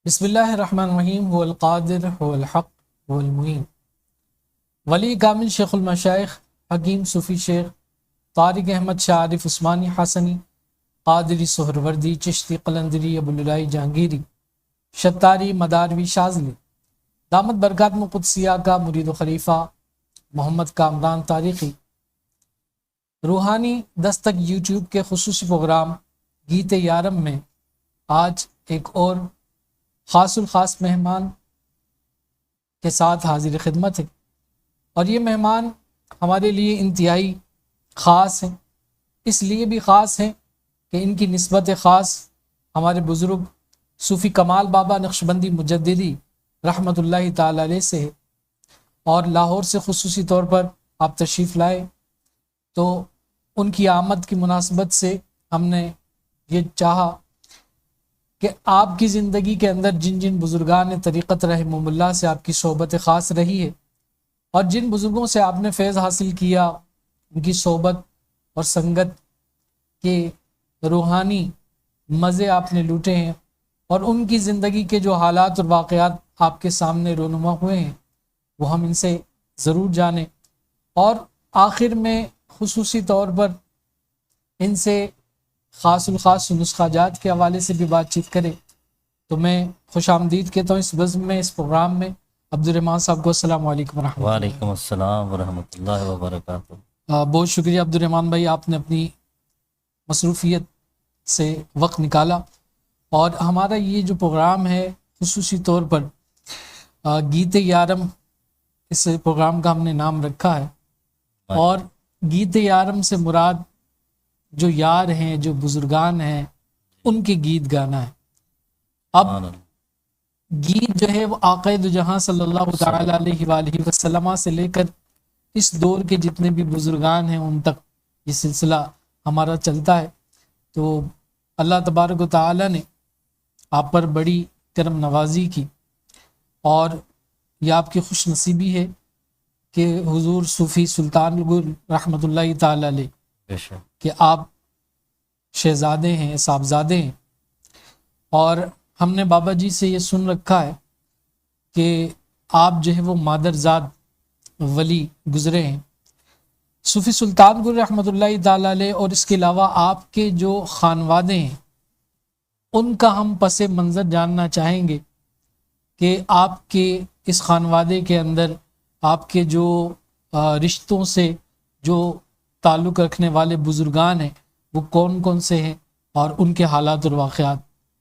بسم اللہ الرحمن الرحیم هو القادر هو الحق هو المعین۔ ولی کامل شیخ المشائخ حکیم صوفی شیخ طارق احمد شاہ عارف عثمانی حسنی قادری سہروردی چشتی قلندری ابوالعلائی جہانگیری شتاری مداروی شاذلی دامت برکات قدسیہ کا مرید و خلیفہ محمد کامران تاریخی روحانی دستک یوٹیوب کے خصوصی پروگرام گیت یارم میں آج ایک اور خاص الخاص مہمان کے ساتھ حاضر خدمت ہے، اور یہ مہمان ہمارے لیے انتہائی خاص ہیں۔ اس لیے بھی خاص ہیں کہ ان کی نسبت خاص ہمارے بزرگ صوفی کمال بابا نقشبندی مجددی رحمۃ اللہ تعالی علیہ سے ہے، اور لاہور سے خصوصی طور پر آپ تشریف لائے تو ان کی آمد کی مناسبت سے ہم نے یہ چاہا کہ آپ کی زندگی کے اندر جن جن بزرگان طریقت رحمہم اللہ سے آپ کی صحبت خاص رہی ہے، اور جن بزرگوں سے آپ نے فیض حاصل کیا، ان کی صحبت اور سنگت کے روحانی مزے آپ نے لوٹے ہیں، اور ان کی زندگی کے جو حالات اور واقعات آپ کے سامنے رونما ہوئے ہیں وہ ہم ان سے ضرور جانیں، اور آخر میں خصوصی طور پر ان سے خاص الخاص نسخہ جات کے حوالے سے بھی بات چیت کرے۔ تو میں خوش آمدید کہتا ہوں اس بزم میں، اس پروگرام میں عبدالرحمن صاحب کو۔ السلام علیکم ورحمۃ اللہ۔ وعلیکم السلام ورحمۃ اللہ وبرکاتہ۔ بہت شکریہ عبدالرحمن بھائی، آپ نے اپنی مصروفیت سے وقت نکالا، اور ہمارا یہ جو پروگرام ہے خصوصی طور پر گیت یارم، اس پروگرام کا ہم نے نام رکھا ہے، اور گیت یارم سے مراد جو یار ہیں، جو بزرگان ہیں، ان کے گیت گانا ہے۔ اب گیت جو ہے وہ آقا دو جہاں صلی اللہ تعالی علیہ وآلہ وسلم سے لے کر اس دور کے جتنے بھی بزرگان ہیں ان تک یہ سلسلہ ہمارا چلتا ہے۔ تو اللہ تبارک و تعالی نے آپ پر بڑی کرم نوازی کی، اور یہ آپ کی خوش نصیبی ہے کہ حضور صوفی سلطان گل رحمۃ اللہ تعالی علیہ بے شک کہ آپ شہزادے ہیں، صاحبزادے ہیں، اور ہم نے بابا جی سے یہ سن رکھا ہے کہ آپ جو ہے وہ مادرزاد ولی گزرے ہیں۔ صوفی سلطان گل رحمۃ اللہ تعالی علیہ اور اس کے علاوہ آپ کے جو خانوادے ہیں ان کا ہم پس منظر جاننا چاہیں گے کہ آپ کے اس خانوادے کے اندر آپ کے جو رشتوں سے جو تعلق رکھنے والے بزرگان ہیں وہ کون کون سے ہیں، اور ان کے حالات اور واقعات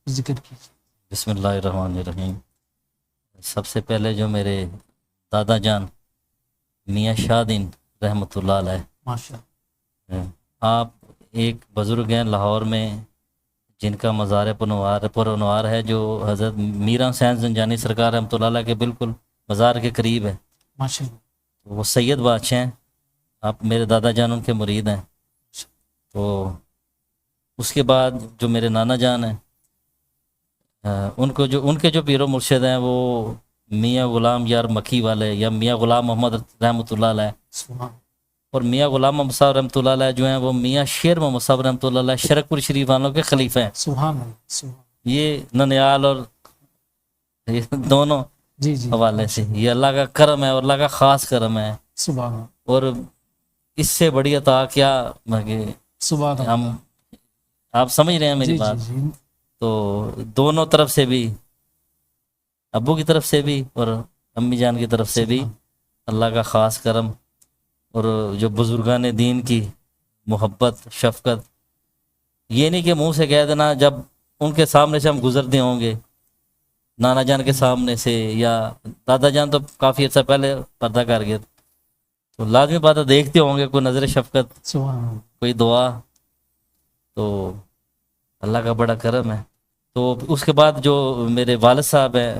ذکر کیجیے۔ بسم اللہ الرحمن الرحیم۔ سب سے پہلے جو میرے دادا جان میاں شاہ دین رحمۃ اللہ علیہ، ماشاء آپ ایک بزرگ ہیں لاہور میں جن کا مزار پرانوار ہے، جو حضرت میرا حسین زنجانی سرکار رحمۃ اللہ علیہ کے بالکل مزار کے قریب ہے۔ ماشاء وہ سید بادشاہ ہیں، آپ میرے دادا جان ان کے مرید ہیں۔ تو اس کے بعد جو میرے نانا جان ہیں، ان کے جو پیر و مرشد ہیں وہ میاں غلام یار مکھی والے یا میاں غلام محمد رحمۃ اللہ علیہ، سبحان اور میاں غلام محمد صاحب رحمۃ اللہ علیہ جو ہیں وہ میاں شیر محمد صاحب رحمۃ اللہ علیہ شرک پور شریف والوں کے خلیفہ ہیں۔ سبحان اللہ، سبحان یہ ننیال اور یہ دونوں جی جی حوالے سے یہ اللہ کا کرم ہے، اور اللہ کا خاص کرم ہے، سبحان اللہ، اور اس سے بڑی عطا کیا کہ سبحان اللہ۔ ہم آپ سمجھ رہے ہیں میری جی بات۔ جی جی تو دونوں طرف سے بھی، ابو کی طرف سے بھی اور امی جان کی طرف سے بھی اللہ کا خاص کرم، اور جو بزرگان دین کی محبت شفقت، یہ نہیں کہ منہ سے کہہ دینا جب ان کے سامنے سے ہم گزرتے ہوں گے، نانا جان کے سامنے سے یا دادا جان تو کافی عرصہ پہلے پردہ کر گئے، تو لازمی بات ہے دیکھتے ہوں گے کوئی نظر شفقت، سبحان اللہ۔ کوئی دعا، تو اللہ کا بڑا کرم ہے۔ تو اس کے بعد جو میرے والد صاحب ہیں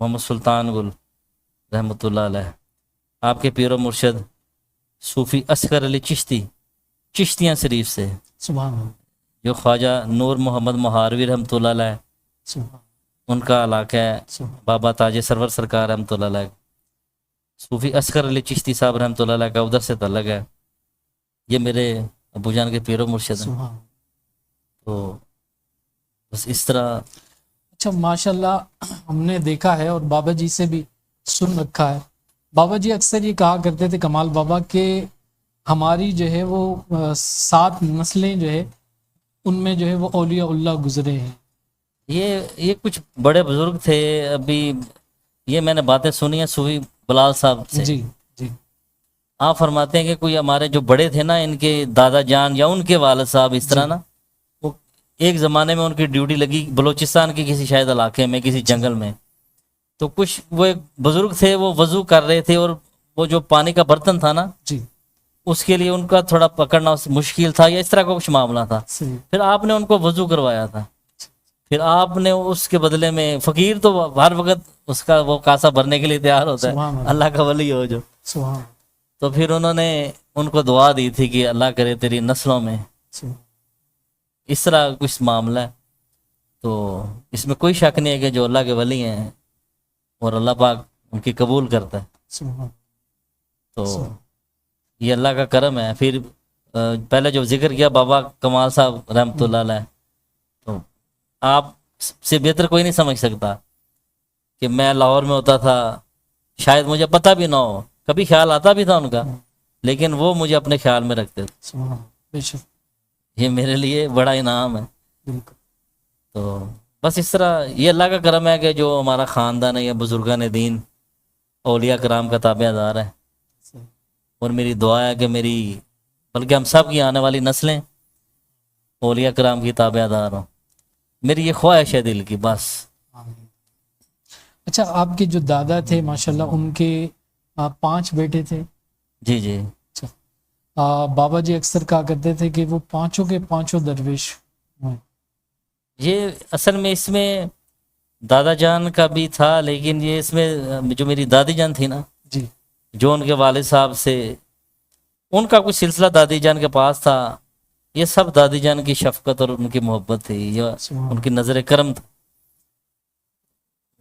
محمد سلطان گل رحمۃ اللہ علیہ، آپ کے پیر و مرشد صوفی اصغر علی چشتی چشتیاں شریف سے، سبحان اللہ، جو خواجہ نور محمد مہاروی رحمۃ اللہ علیہ سبحان ان کا علاقہ ہے، سبحان بابا تاج سرور سرکار رحمۃ اللہ علیہ، صوفی اصغر علی چشتی صاحب رحمۃ اللہ علیہ کا ادھر سے تعلق ہے۔ یہ میرے ابو جان کے پیر و مرشد ہیں۔ سبحان۔ تو بس اس طرح اچھا ماشاءاللہ ہم نے دیکھا ہے اور بابا جی سے بھی سن رکھا ہے، بابا جی اکثر یہ کہا کرتے تھے کمال بابا کہ ہماری جو ہے وہ 7 نسلیں جو ہے ان میں جو ہے وہ اولیاء اللہ گزرے ہیں. یہ کچھ بڑے بزرگ تھے. ابھی یہ میں نے باتیں سنی ہیں صوفی بلال صاحب سے. جی جی آپ فرماتے ہیں کہ کوئی ہمارے جو بڑے تھے نا، ان کے دادا جان یا ان کے والد صاحب اس طرح نا، وہ ایک زمانے میں ان کی ڈیوٹی لگی بلوچستان کے کسی شاید علاقے میں، کسی جنگل میں. تو کچھ وہ ایک بزرگ تھے، وہ وضو کر رہے تھے، اور وہ جو پانی کا برتن تھا نا، جی اس کے لیے ان کا تھوڑا پکڑنا مشکل تھا یا اس طرح کا کچھ معاملہ تھا. صحیح. پھر آپ نے ان کو وضو کروایا تھا. پھر آپ نے اس کے بدلے میں، فقیر تو ہر وقت اس کا وہ کاسا بھرنے کے لیے تیار ہوتا سبحان ہے، اللہ. اللہ کا ولی ہو جو. سبحان تو پھر انہوں نے ان کو دعا دی تھی کہ اللہ کرے تیری نسلوں میں سبحان. اس طرح کچھ معاملہ ہے. تو اس میں کوئی شک نہیں ہے کہ جو اللہ کے ولی ہیں اور اللہ پاک ان کی قبول کرتا ہے. سبحان. تو یہ اللہ کا کرم ہے. پھر پہلے جو ذکر کیا بابا کمال صاحب رحمۃ اللہ علیہ، تو آپ سے بہتر کوئی نہیں سمجھ سکتا کہ میں لاہور میں ہوتا تھا، شاید مجھے پتہ بھی نہ ہو، کبھی خیال آتا بھی تھا ان کا، لیکن وہ مجھے اپنے خیال میں رکھتے تھے. سبحان. بے شک. یہ میرے لیے بڑا انعام ہے. بالکل. تو بس اس طرح یہ اللہ کا کرم ہے کہ جو ہمارا خاندان ہے یا بزرگان دین اولیاء کرام کا تابع دار ہے. صحیح. اور میری دعا ہے کہ میری، بلکہ ہم سب کی آنے والی نسلیں اولیاء کرام کی تابع دار ہوں. میری یہ خواہش ہے دل کی بس. آمین. اچھا آپ کے جو دادا تھے ماشاءاللہ ان کے 5 بیٹے تھے. جی جی. اچھا بابا جی اکثر کہا کرتے تھے کہ وہ 5 کے 5 درویش ہیں. یہ اصل میں اس میں دادا جان کا بھی تھا، لیکن یہ اس میں جو میری دادی جان تھی نا، جی جو ان کے والد صاحب سے ان کا کچھ سلسلہ دادی جان کے پاس تھا. یہ سب دادی جان کی شفقت اور ان کی محبت تھی، یہ ان کی نظر کرم تھا.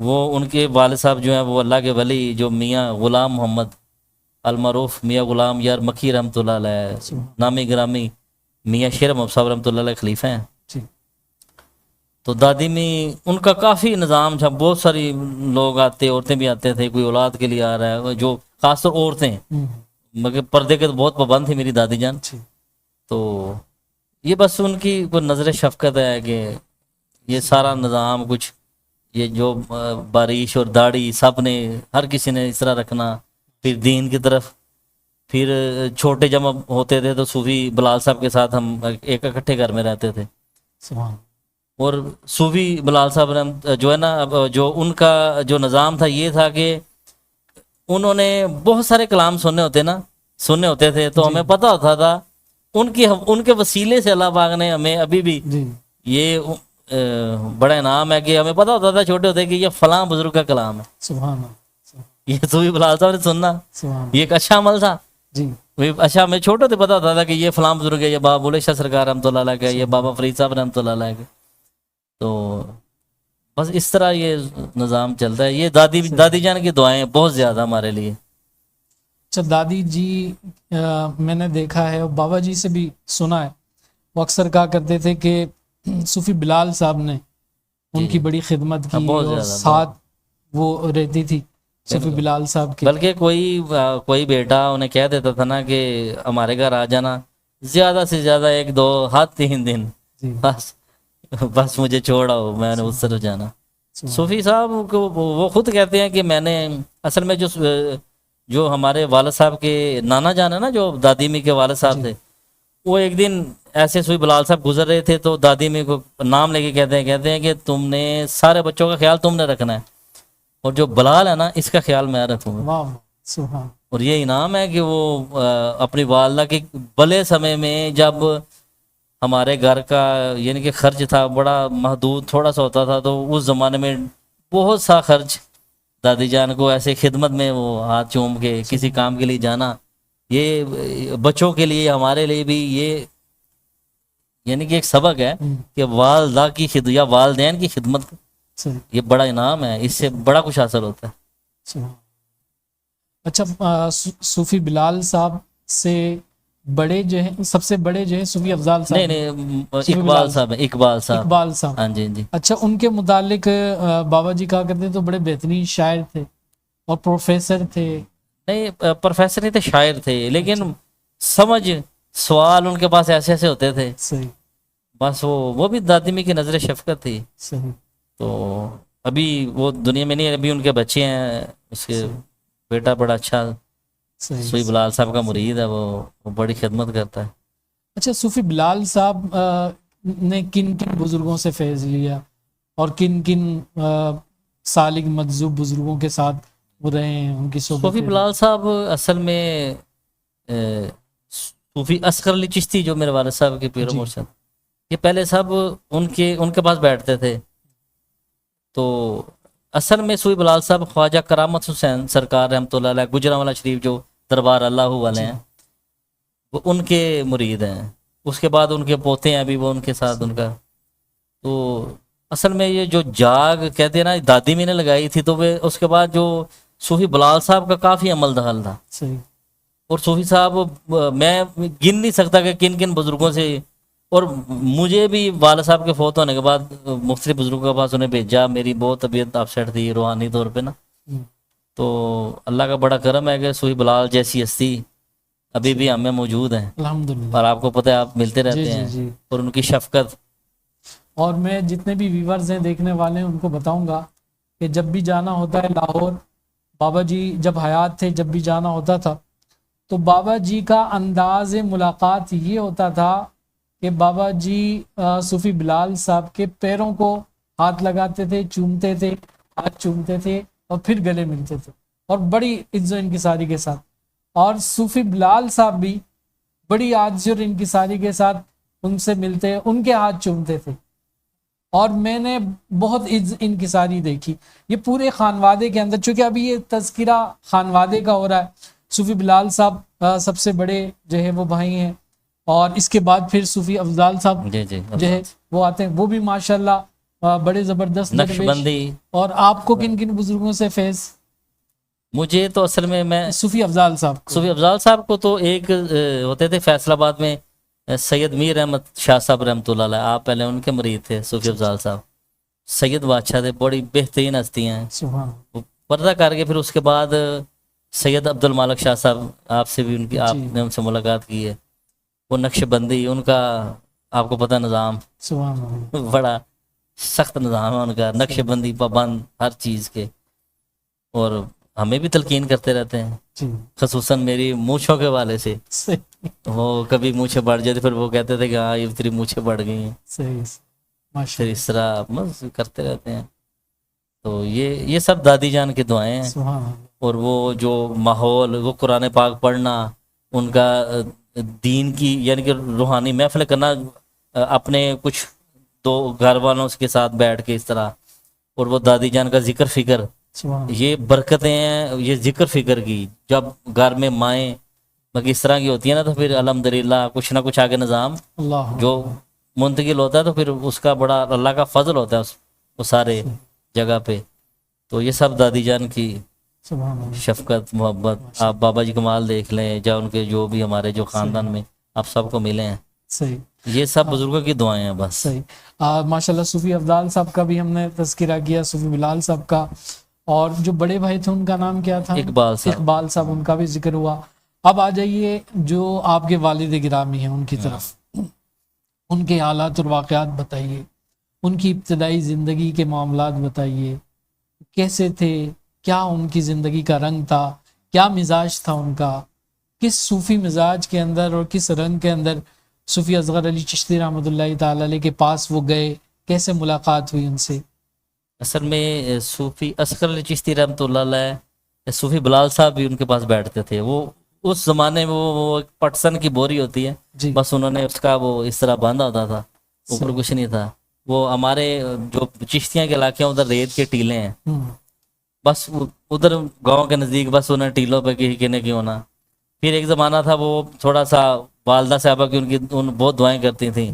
وہ ان کے والد صاحب جو ہیں وہ اللہ کے ولی جو میاں غلام محمد المعروف میاں غلام یار مکی رحمۃ اللہ علیہ، نامی گرامی میاں شیر محمد صاحب رحمۃ اللہ علیہ خلیفہ ہیں. جی. تو دادی میں ان کا کافی نظام تھا. بہت ساری لوگ آتے، عورتیں بھی آتے تھے، کوئی اولاد کے لیے آ رہا ہے، جو خاص طور عورتیں، مگر پردے کے تو بہت پابند تھی میری دادی جان. تو یہ بس ان کی کوئی نظر شفقت ہے کہ یہ سارا نظام کچھ، یہ جو بارش اور داڑھی سب نے، ہر کسی نے اس طرح رکھنا. پھر دین کی طرف، پھر چھوٹے جب ہم ہوتے تھے تو صوفی بلال صاحب کے ساتھ ہم ایک اکٹھے گھر میں رہتے تھے. سبحان. اور صوفی بلال صاحب جو ہے نا، جو ان کا جو نظام تھا یہ تھا کہ انہوں نے بہت سارے کلام سننے ہوتے تھے، تو ہمیں پتہ ہوتا تھا ان کے وسیلے سے اللہ پاک نے ہمیں ابھی بھی یہ بڑا انعام ہے کہ ہمیں پتہ ہوتا تھا چھوٹے ہوتے کہ یہ فلاں بزرگ کا کلام ہے. سبحان. یہ صوفی بلال صاحب نے سننا، یہ ایک اچھا عمل تھا. جی. اچھا ہمیں چھوٹے ہوتے پتہ ہوتا تھا کہ یہ فلاں بزرگ ہے، یہ بابا بولے شاہ سرکار رحمۃ اللہ علیہ کا، یہ بابا فرید صاحب رحمۃ اللہ علیہ کا. تو بس اس طرح یہ نظام چلتا ہے. یہ دادی جان کی دعائیں بہت زیادہ ہمارے لیے. اچھا دادی جی میں نے دیکھا ہے اور بابا جی سے بھی سنا ہے، وہ اکثر کہا کرتے تھے کہ صوفی بلال صاحب نے ان کی بڑی خدمت کی اور ساتھ وہ رہتی تھی صوفی بلال صاحب کے. بلکہ کوئی بیٹا انہیں کہہ دیتا تھا نا کہ ہمارے گھر آ جانا، زیادہ سے زیادہ 1-2 ہاتھ 3 دن، بس مجھے چھوڑا میں نے اس طرف جانا. صوفی صاحب کو وہ خود کہتے ہیں کہ میں نے اصل میں جو ہمارے والد صاحب کے نانا جان ہے نا، جو دادی می کے والد صاحب تھے، وہ ایک دن ایسے صوفی بلال صاحب گزر رہے تھے تو دادی می کو نام لے کے کہتے ہیں کہ تم نے سارے بچوں کا خیال تم نے رکھنا ہے، اور جو بلال ہے نا اس کا خیال میں رکھوں گا. اور یہ انعام ہے کہ وہ اپنی والدہ کے بلے سمے میں، جب ہمارے گھر کا یعنی کہ خرچ تھا بڑا محدود تھوڑا سا ہوتا تھا، تو اس زمانے میں بہت سا خرچ دادی جان کو ایسے خدمت میں وہ ہاتھ چوم کے کسی کام کے لیے جانا، یہ بچوں کے لیے ہمارے لیے بھی یہ یعنی کہ ایک سبق ہے کہ والدہ کی خدمت یا والدین کی خدمت یہ بڑا انعام ہے، اس سے بڑا کچھ حاصل ہوتا ہے. اچھا صوفی بلال صاحب سے بڑے جو ہیں سب سے بڑے جو ہیں صوفی افضال صاحب نہیں نہیں اقبال صاحب ہیں، اقبال صاحب. اقبال صاحب. ہاں جی جی. اچھا ان کے متعلق بابا جی کہا کرتے تو بڑے بہترین شاعر تھے اور پروفیسر تھے. نہیں پروفیسر نہیں تھے، شاعر تھے، لیکن سمجھ سوال ان کے پاس ایسے ایسے ہوتے تھے. صحیح بس وہ بھی دادی می کی نظر شفقت تھی. صحیح. تو ابھی وہ دنیا میں نہیں ہے، ابھی ان کے بچے ہیں، اس کے بیٹا بڑا اچھا صحیح. صوفی بلال صاحب کا مرید ہے، وہ بڑی خدمت کرتا ہے. اچھا صوفی بلال صاحب نے کن کن بزرگوں سے فیض لیا اور کن کن سالک مجذوب بزرگوں کے ساتھ وہ رہے ہیں، ان کی صحبت؟ صوفی بلال صاحب اصل میں صوفی اصغر علی چشتی جو میرے والد صاحب کے پیر و مرشد، یہ پہلے سب ان کے پاس بیٹھتے تھے. تو اصل میں صوفی بلال صاحب خواجہ کرامت حسین سرکار رحمۃ اللہ علیہ گجرانوالہ شریف جو دربار اللہ والے ہیں، وہ ان کے مرید ہیں. اس کے بعد ان کے پوتے ہیں، ابھی وہ ان کے ساتھ ان کا. تو اصل میں یہ جو جاگ کہتے ہیں نا دادی میں نے لگائی تھی، تو وہ اس کے بعد جو صوفی بلال صاحب کا کافی عمل دخل تھا. صحیح. اور صوفی صاحب میں گن نہیں سکتا کہ کن کن بزرگوں سے، اور مجھے بھی والد صاحب کے فوت ہونے کے بعد مختلف بزرگوں کے پاس انہیں بھیجا. میری بہت طبیعت اپسیٹ تھی روحانی طور پہ نا. تو اللہ کا بڑا کرم ہے کہ صوفی بلال جیسی ہستی ابھی بھی ہمیں موجود ہیں، الحمدللہ. اور آپ کو پتہ ہے آپ ملتے رہتے ہیں. جی. اور ان کی شفقت. اور میں جتنے بھی ویورز ہیں دیکھنے والے ہیں ان کو بتاؤں گا کہ جب بھی جانا ہوتا ہے لاہور، بابا جی جب حیات تھے، جب بھی جانا ہوتا تھا تو بابا جی کا انداز ملاقات یہ ہوتا تھا کہ بابا جی صوفی بلال صاحب کے پیروں کو ہاتھ لگاتے تھے، چومتے تھے، ہاتھ چومتے تھے اور پھر گلے ملتے تھے، اور بڑی عزت و انکساری کے ساتھ. اور صوفی بلال صاحب بھی بڑی عاجزی اور انکساری کے ساتھ ان سے ملتے، ان کے ہاتھ چومتے تھے. اور میں نے بہت انکساری دیکھی یہ پورے خانوادے کے اندر، چونکہ ابھی یہ تذکرہ خانوادے کا ہو رہا ہے. صوفی بلال صاحب سب سے بڑے جو ہے وہ بھائی ہیں، اور اس کے بعد پھر صوفی افضال صاحب جو ہے وہ آتے ہیں، وہ بھی ماشاءاللہ بڑے زبردست نقش بندی. اور آپ کو کن کن بزرگوں سے فیض؟ مجھے تو اصل میں صوفی افضال صاحب کو تو ایک ہوتے تھے فیصل آباد میں سید میر احمد شاہ صاحب رحمۃ اللہ علیہ، آپ پہلے ان کے مرید تھے. صوفی افضال صاحب سید بادشاہ تھے، بڑی بہترین ہستی ہیں. پردہ کر کے پھر اس کے بعد سید عبد المالک شاہ صاحب، آپ سے بھی آپ نے ان سے ملاقات کی ہے. وہ نقش بندی ان کا آپ کو پتہ نظام بڑا سخت نظام ہے ان کا، نقش بندی پابند ہر چیز کے. اور ہمیں بھی تلقین کرتے رہتے ہیں، خصوصاً میری مونچھوں کے والے سے. وہ کبھی مونچھیں بڑھ جاتی، پھر وہ کہتے تھے کہ ہاں یہ تیری مونچھیں بڑھ گئی ہیں. پھر اس طرح بس کرتے رہتے ہیں. تو یہ سب دادی جان کی دعائیں ہیں. اور وہ جو ماحول، وہ قرآن پاک پڑھنا، ان کا دین کی یعنی کہ روحانی محفل کرنا، اپنے کچھ دو گھر والوں کے ساتھ بیٹھ کے اس طرح، اور وہ دادی جان کا ذکر فکر، یہ برکتیں ہیں یہ ذکر فکر کی. جب گھر میں مائیں اس طرح کی ہوتی ہیں نا، تو پھر الحمدللہ کچھ نہ کچھ آگے نظام جو منتقل ہوتا ہے، تو پھر اس کا بڑا اللہ کا فضل ہوتا ہے اس سارے جگہ پہ. تو یہ سب دادی جان کی شفقت محبت. آپ بابا جی کمال دیکھ لیں، یا ان کے جو بھی ہمارے جو خاندان میں آپ سب کو ملے ہیں، صحیح، یہ سب بزرگوں کی دعائیں ہیں بس. صحیح. ماشاءاللہ صوفی افضال صاحب کا بھی ہم نے تذکرہ کیا، صوفی بلال صاحب کا، اور جو بڑے بھائی تھے ان کا نام کیا تھا؟ اقبال صاحب، ان کا بھی ذکر ہوا. اب آ جائیے جو آپ کے والد گرامی ہیں ان کی طرف، ان کے حالات اور واقعات بتائیے، ان کی ابتدائی زندگی کے معاملات بتائیے، کیسے تھے، کیا ان کی زندگی کا رنگ تھا، کیا مزاج تھا ان کا، کس صوفی مزاج کے اندر اور کس رنگ کے اندر صوفی اصغر علی چشتی رحمۃ اللہ تعالی علیہ کے پاس وہ گئے، کیسے ملاقات ہوئی ان سے؟ اصل میں صوفی اصغر علی چشتی رحمۃ اللہ علیہ، صوفی بلال صاحب بھی ان کے پاس بیٹھتے تھے. وہ اس زمانے میں وہ پٹسن کی بوری ہوتی ہے، بس انہوں نے اس کا وہ اس طرح باندھا ہوتا تھا، اوپر کچھ نہیں تھا. وہ ہمارے جو چشتیاں کے علاقے ہیں ادھر ریت کے ٹیلے ہیں، بس ادھر گاؤں کے نزدیک بس انہیں ٹیلوں پہ کہنے کی ہونا. پھر ایک زمانہ تھا وہ تھوڑا سا والدہ صاحبہ کی ان بہت دعائیں کرتی تھیں.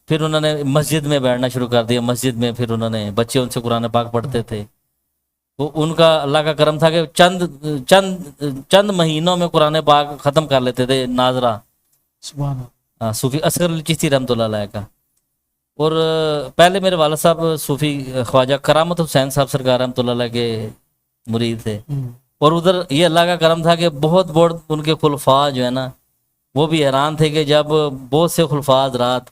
پھر انہوں نے مسجد میں بیٹھنا شروع کر دیا. مسجد میں پھر انہوں نے بچے ان سے قرآن پاک پڑھتے تھے. وہ ان کا اللہ کا کرم تھا کہ چند مہینوں میں قرآن پاک ختم کر لیتے تھے ناظرہ. سبحان اللہ. صوفی اصغر علی چشتی رحمۃ اللہ علیہ کا. اور پہلے میرے والد صاحب صوفی خواجہ کرامت حسین صاحب سرکار رحمۃ اللہ علیہ کے مرید تھے. اور ادھر یہ اللہ کا کرم تھا کہ بہت بڑھ ان کے خلفاء جو ہے نا وہ بھی حیران تھے کہ جب بہت سے خلفاء حضرات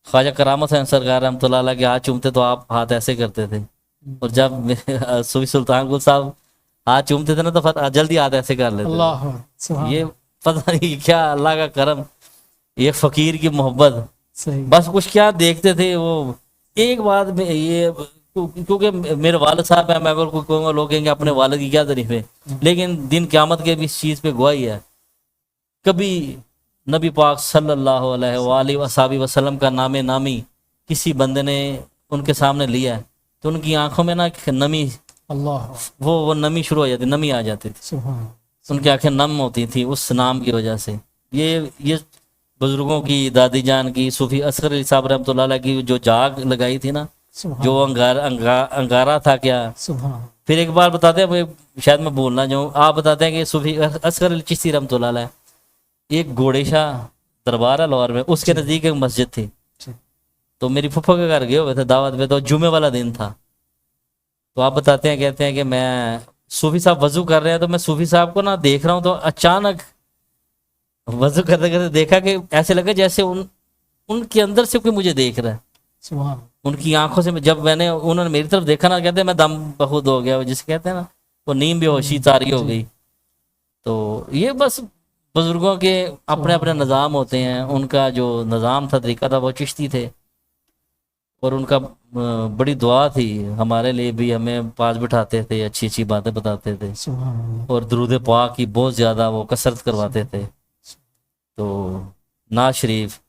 خواجہ کرامت حسین سرکار رحمۃ اللہ علیہ کے ہاتھ چومتے تو آپ ہاتھ ایسے کرتے تھے, اور جب صوفی سلطان گل صاحب ہاتھ چومتے تھے نا تو جلدی ہاتھ ایسے کر لیتے. اللہ سبحان یہ پتہ نہیں کیا اللہ کا کرم, یہ فقیر کی محبت. صحیح. بس کچھ کیا دیکھتے تھے وہ. ایک بات میں یہ کیونکہ میرے والد صاحب ہیں, میں اگر کوئی کہوں گا لوگ کہیں گے اپنے والد کی کیا تعریف ہے, لیکن دن قیامت کے بھی اس چیز پہ گواہی ہے. کبھی نبی پاک صلی اللہ علیہ وآلہ وصحبہ وسلم کا نام نامی کسی بندے نے ان کے سامنے لیا ہے تو ان کی آنکھوں میں نا نمی, اللہ وہ نمی شروع ہو جاتی, نمی آ جاتی تھی, سبحان. ان کی آنکھیں نم ہوتی تھیں اس نام کی وجہ سے. یہ بزرگوں کی, دادی جان کی, صوفی اصغر علی صاحب رحمۃ اللہ علیہ کی جو جاگ لگائی تھی نا, سبحان. جو انگارہ تھا کیا. سبحان. پھر ایک بار بتاتے ہیں, شاید میں بھولنا جاؤں, آپ بتاتے ہیں کہ صوفی اصغر علی چشتی رحمۃ اللہ علیہ ایک گھوڑے شاہ دربار ہے لاہور میں, اس کے نزدیک ایک مسجد تھی. تو میری پھپھو کے گھر گئے ہوئے تھے دعوت میں, تو جمعے والا دن تھا. تو آپ بتاتے ہیں, کہتے ہیں کہ میں صوفی صاحب وضو کر رہے ہیں تو میں صوفی صاحب کو نا دیکھ رہا ہوں تو اچانک وضو کرتے کرتے دیکھا کہ ایسے لگا جیسے ان کے اندر سے کوئی مجھے دیکھ رہا ہے. سبحان. ان کی آنکھوں سے جب انہوں نے میری طرف دیکھا نا, کہتے ہیں میں دم بخود ہو گیا, جسے کہتے ہیں نا وہ نیم بے ہوشی طاری ہو گئی. تو یہ بس بزرگوں کے اپنے اپنے نظام ہوتے ہیں. ان کا جو نظام تھا, طریقہ تھا, وہ چشتی تھے. اور ان کا بڑی دعا تھی ہمارے لیے بھی, ہمیں پاس بٹھاتے تھے, اچھی اچھی باتیں بتاتے تھے, سبحان. اور درود پاک کی بہت زیادہ وہ کثرت کرواتے تھے. تو ناز شریف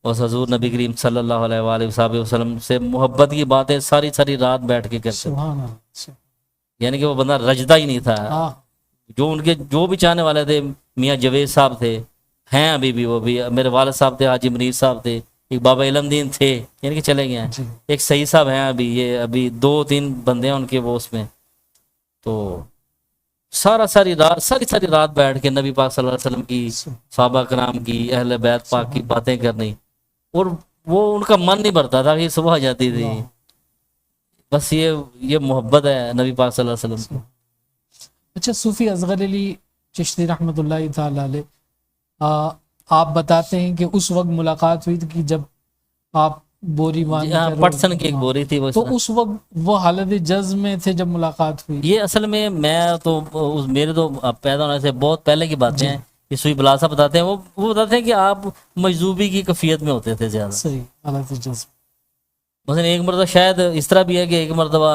اور حضور نبی کریم صلی اللہ علیہ وآلہ وسلم سے محبت کی باتیں ساری ساری رات بیٹھ کے کرتے تھے. سبحان اللہ. یعنی کہ وہ بندہ رجدہ ہی نہیں تھا. جو ان کے جو بھی چاہنے والے تھے, میاں جوید صاحب تھے, ہیں ابھی بھی, وہ بھی میرے والد صاحب تھے, حاجی منیر صاحب تھے, ایک بابا علم دین تھے, یعنی کہ چلے گئے ہیں, ایک سعید صاحب ہیں ابھی, یہ ابھی 2-3 بندے ہیں ان کے وہ اس میں. تو ساری رات بیٹھ کے نبی پاک صلی اللہ علیہ وسلم کی, صحابہ کرام کی, اہل بیت پاک کی باتیں کرنی, اور وہ ان کا من نہیں بھرتا تھا کہ صبح جاتی تھی. بس یہ محبت ہے نبی پاک صلی اللہ علیہ وسلم کی. اچھا, صوفی اصغر علی چشتی رحمۃ اللہ تعالی علیہ, آپ بتاتے ہیں کہ اس وقت ملاقات ہوئی تھی کہ جب آپ بوری پٹسن کی ایک بوری تھی, تو اس وقت وہ حالت جذب میں تھے جب ملاقات ہوئی. یہ اصل میں تو میرے تو پیدا ہونے سے بہت پہلے کی باتیں ہیں. یہ سوئی بلا صاحب بتاتے ہیں, وہ بتاتے ہیں کہ آپ مجذوبی کی کیفیت میں ہوتے تھے زیادہ. صحیح, حالت جذب. مثلا ایک مرتبہ شاید اس طرح بھی ہے کہ ایک مرتبہ